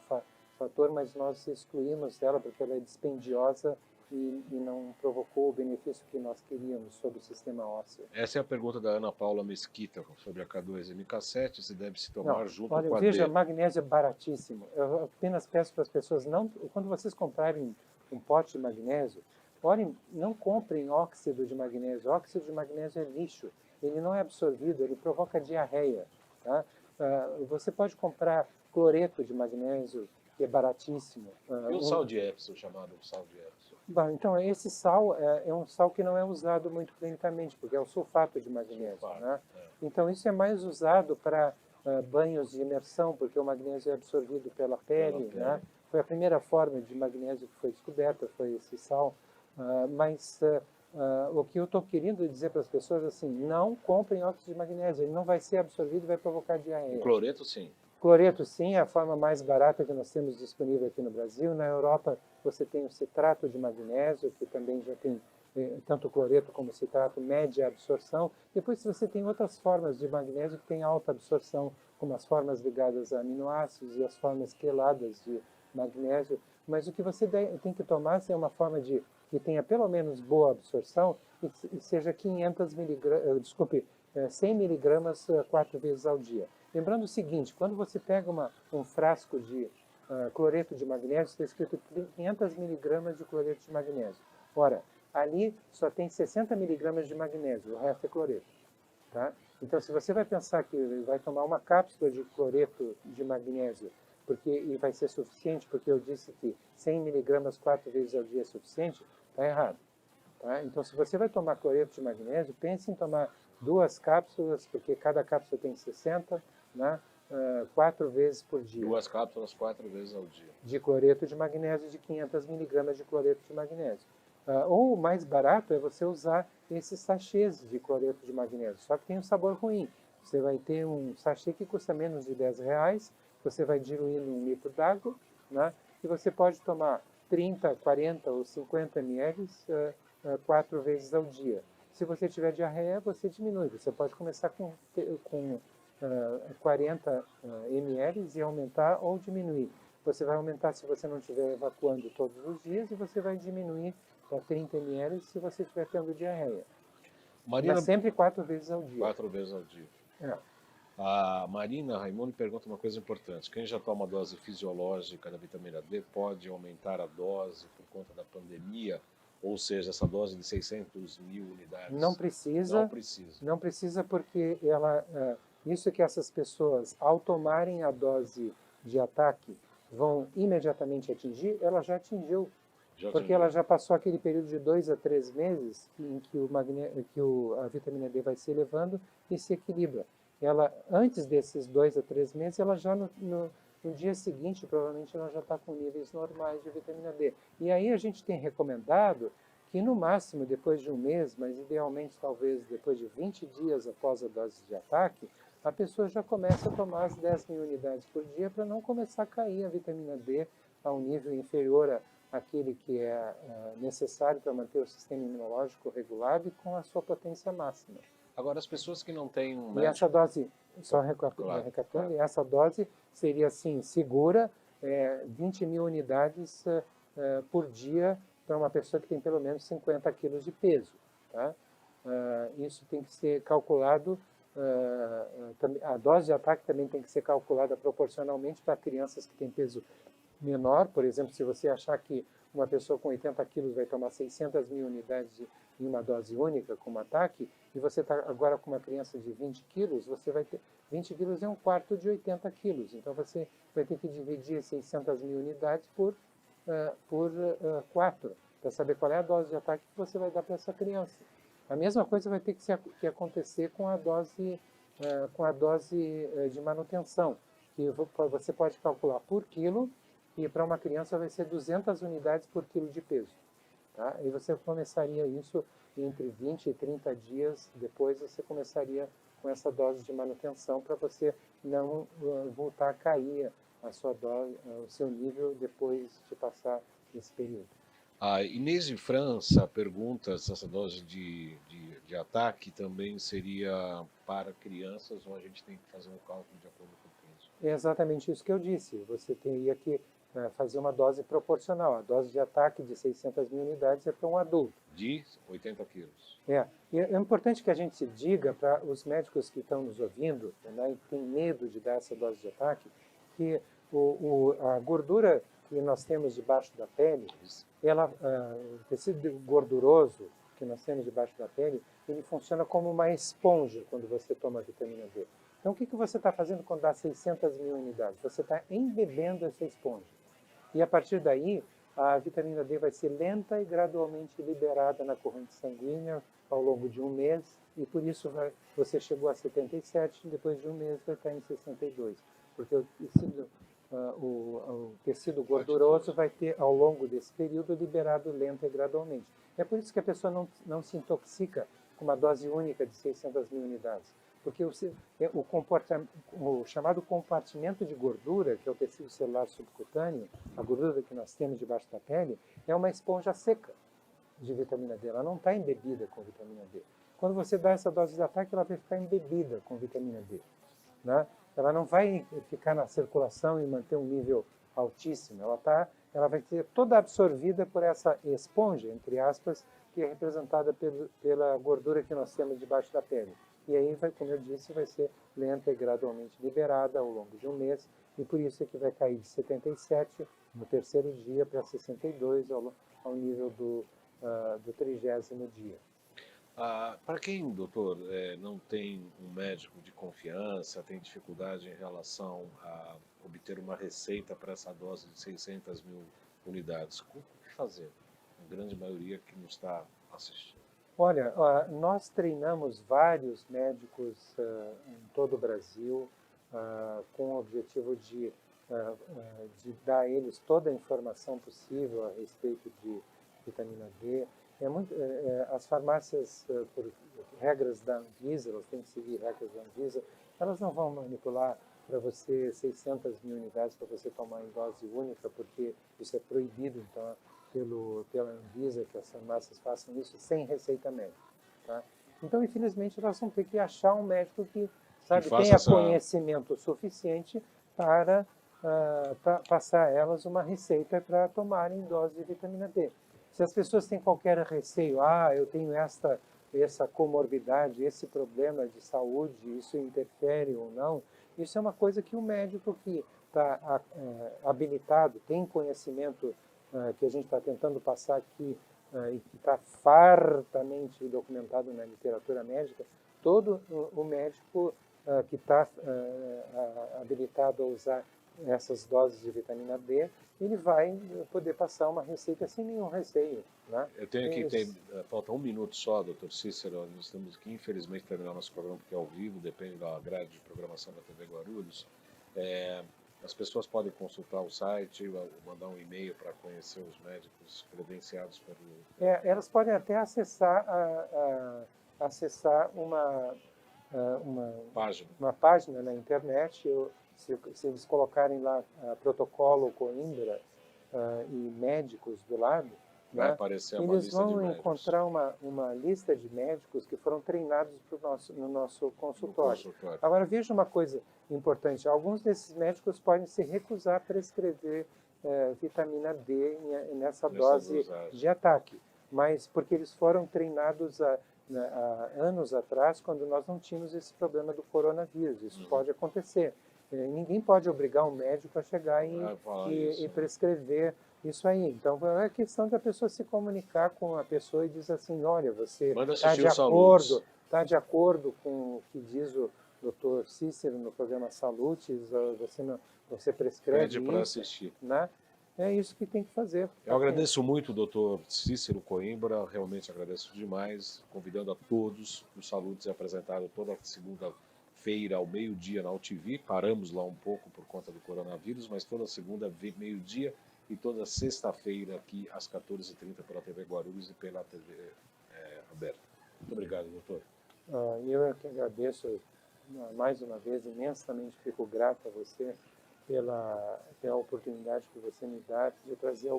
fator, mas nós excluímos ela porque ela é dispendiosa e não provocou o benefício que nós queríamos sobre o sistema ósseo. Essa é a pergunta da Ana Paula Mesquita sobre a K2 MK7, se deve se tomar Não, junto olha, com a veja, D. magnésio é baratíssimo. Eu apenas peço para as pessoas, não, quando vocês comprarem um pote de magnésio, não comprem óxido de magnésio. Óxido de magnésio é lixo. Ele não é absorvido, ele provoca diarreia. Tá? Você pode comprar cloreto de magnésio, que é baratíssimo. E o sal de Epsom, chamado sal de Epsom? Bom, então, esse sal é um sal que não é usado muito clinicamente, porque é o sulfato de magnésio. Sulfato, né? Então, isso é mais usado para banhos de imersão, porque o magnésio é absorvido pela pele. Né? Foi a primeira forma de magnésio que foi descoberta, foi esse sal. Mas o que eu estou querendo dizer para as pessoas é assim, não comprem óxido de magnésio, ele não vai ser absorvido e vai provocar diarreia. O cloreto, sim. Cloreto, sim, é a forma mais barata que nós temos disponível aqui no Brasil. Na Europa, você tem o citrato de magnésio, que também já tem tanto cloreto como citrato, média absorção. Depois, você tem outras formas de magnésio que têm alta absorção, como as formas ligadas a aminoácidos e as formas queladas de magnésio. Mas o que você tem que tomar é uma forma que tenha pelo menos boa absorção e seja 500 miligramas, 100 miligramas 4 vezes ao dia. Lembrando o seguinte, quando você pega um frasco de cloreto de magnésio, está escrito 500 miligramas de cloreto de magnésio. Ora, ali só tem 60 miligramas de magnésio, o resto é cloreto. Tá? Então, se você vai pensar que vai tomar uma cápsula de cloreto de magnésio e vai ser suficiente, porque eu disse que 100 miligramas 4 vezes ao dia é suficiente, está errado. Tá? Então, se você vai tomar cloreto de magnésio, pense em tomar 2 cápsulas, porque cada cápsula tem 60, né? 4 vezes por dia. 2 cápsulas 4 vezes ao dia. De cloreto de magnésio, de 500 miligramas de cloreto de magnésio. Ou o mais barato é você usar esses sachês de cloreto de magnésio, só que tem um sabor ruim. Você vai ter um sachê que custa menos de R$10, você vai diluir num litro d'água, né? E você pode tomar 30, 40 ou 50 ml 4 vezes ao dia. Se você tiver diarreia, você diminui. Você pode começar com 40 ml e aumentar ou diminuir. Você vai aumentar se você não estiver evacuando todos os dias e você vai diminuir para 30 ml se você estiver tendo diarreia. Marina, mas sempre 4 vezes ao dia. 4 vezes ao dia. É. A Marina Raimundo pergunta uma coisa importante. Quem já toma dose fisiológica da vitamina D pode aumentar a dose por conta da pandemia? Ou seja, essa dose de 600 mil unidades? Não precisa. Não precisa. Não precisa porque isso que essas pessoas, ao tomarem a dose de ataque, vão imediatamente atingir, ela já atingiu. Porque ela já passou aquele período de 2 a 3 meses em que a vitamina D vai se elevando e se equilibra. Antes desses 2 a 3 meses, ela já no dia seguinte, provavelmente ela já está com níveis normais de vitamina D. E aí a gente tem recomendado que no máximo depois de um mês, mas idealmente talvez depois de 20 dias após a dose de ataque, a pessoa já começa a tomar as 10 mil unidades por dia para não começar a cair a vitamina D a um nível inferior àquele que é necessário para manter o sistema imunológico regulado e com a sua potência máxima. Agora, as pessoas que não têm um médico... E essa dose, só recapitulando, claro. Essa dose seria, assim, segura, 20 mil unidades por dia para uma pessoa que tem pelo menos 50 quilos de peso. Tá? Isso tem que ser calculado, a dose de ataque também tem que ser calculada proporcionalmente para crianças que têm peso menor. Por exemplo, se você achar que uma pessoa com 80 quilos vai tomar 600 mil unidades em uma dose única como ataque, e você está agora com uma criança de 20 quilos, você vai ter... 20 quilos é um quarto de 80 quilos, então você vai ter que dividir 600 mil unidades por 4, para saber qual é a dose de ataque que você vai dar para essa criança. A mesma coisa vai ter que acontecer com a dose, de manutenção, que você pode calcular por quilo, e para uma criança vai ser 200 unidades por quilo de peso. Tá? E você começaria isso entre 20 e 30 dias depois, você começaria com essa dose de manutenção para você não voltar a cair a sua dose, o seu nível depois de passar esse período. A Inês de França pergunta se essa dose de ataque também seria para crianças ou a gente tem que fazer um cálculo de acordo com o peso. É exatamente isso que eu disse. Você teria que fazer uma dose proporcional. A dose de ataque de 600 mil unidades é para um adulto. De 80 quilos. E é importante que a gente diga para os médicos que estão nos ouvindo, né, e têm medo de dar essa dose de ataque, que a gordura que nós temos debaixo da pele, o tecido gorduroso que nós temos debaixo da pele, ele funciona como uma esponja quando você toma vitamina D. Então, o que você está fazendo quando dá 600 mil unidades? Você está embebendo essa esponja. E a partir daí, a vitamina D vai ser lenta e gradualmente liberada na corrente sanguínea ao longo de um mês, e por isso você chegou a 77, depois de um mês vai estar em 62. Porque o tecido gorduroso vai ter, ao longo desse período, liberado lenta e gradualmente. É por isso que a pessoa não se intoxica com uma dose única de 600 mil unidades. Porque o chamado compartimento de gordura, que é o tecido celular subcutâneo, a gordura que nós temos debaixo da pele, é uma esponja seca de vitamina D. Ela não está embebida com vitamina D. Quando você dá essa dose de ataque, ela vai ficar embebida com vitamina D. Né? Ela não vai ficar na circulação e manter um nível altíssimo. Ela vai ser toda absorvida por essa esponja, entre aspas, que é representada pela gordura que nós temos debaixo da pele. E aí, como eu disse, vai ser lenta e gradualmente liberada ao longo de um mês, e por isso é que vai cair de 77 no terceiro dia para 62 ao nível do 30º dia. Para quem, doutor, não tem um médico de confiança, tem dificuldade em relação a obter uma receita para essa dose de 600 mil unidades, o que fazer? A grande maioria que nos está assistindo. Olha, nós treinamos vários médicos em todo o Brasil com o objetivo de dar a eles toda a informação possível a respeito de vitamina D. As farmácias, por regras da Anvisa, elas têm que seguir regras da Anvisa, elas não vão manipular para você 600 mil unidades para você tomar em dose única, porque isso é proibido, então, pela Anvisa, que as farmácias façam isso sem receita médica. Tá? Então, infelizmente, nós vamos ter que achar um médico que tenha conhecimento suficiente para passar a elas uma receita para tomarem dose de vitamina D. Se as pessoas têm qualquer receio, eu tenho essa comorbidade, esse problema de saúde, isso interfere ou não, isso é uma coisa que o médico que está habilitado, tem conhecimento que a gente está tentando passar aqui e que está fartamente documentado na literatura médica, todo o médico que está habilitado a usar essas doses de vitamina D, ele vai poder passar uma receita sem nenhum receio. Né? Eu tenho aqui, falta um minuto só, doutor Cícero, nós temos que infelizmente terminar nosso programa porque é ao vivo, depende da grade de programação da TV Guarulhos. As pessoas podem consultar o site, mandar um e-mail para conhecer os médicos credenciados pelo... Elas podem até acessar uma página na internet. Se eles colocarem lá protocolo Coimbra e médicos do lado, vai aparecer uma eles lista vão de médicos. encontrar uma lista de médicos que foram treinados no nosso consultório. Agora, veja uma coisa importante. Alguns desses médicos podem se recusar a prescrever vitamina D nessa dose de ataque, mas porque eles foram treinados há anos atrás, quando nós não tínhamos esse problema do coronavírus. Isso pode acontecer. Ninguém pode obrigar um médico a chegar e prescrever isso aí. Então, é questão da pessoa se comunicar com a pessoa e dizer assim, olha, você está de acordo com o que diz o Dr. Cícero no programa Salutes, você prescreve para assistir. Né? é isso que tem que fazer. Eu agradeço muito, doutor Cícero Coimbra, realmente agradeço demais, convidando a todos. O Salutes é apresentado toda segunda-feira ao meio-dia na UTV. Paramos lá um pouco por conta do coronavírus, mas toda segunda, meio-dia, e toda sexta-feira aqui às 14h30 pela TV Guarulhos e pela TV aberta. Muito obrigado, doutor. Eu é que agradeço mais uma vez, imensamente fico grato a você pela oportunidade que você me dá de trazer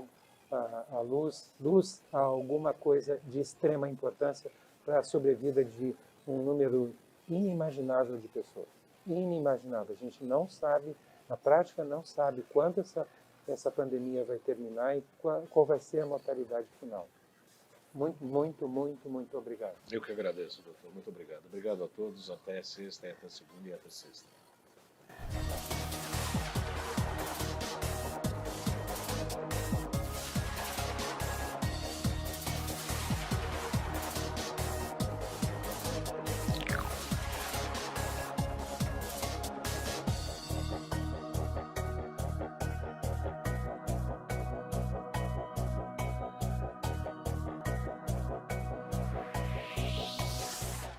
a luz a alguma coisa de extrema importância para a sobrevida de um número inimaginável de pessoas. Inimaginável. A gente não sabe, na prática não sabe quando essa pandemia vai terminar e qual vai ser a mortalidade final. Muito, muito, muito, muito obrigado. Eu que agradeço, doutor. Muito obrigado. Obrigado a todos. Até sexta, até segunda e até sexta.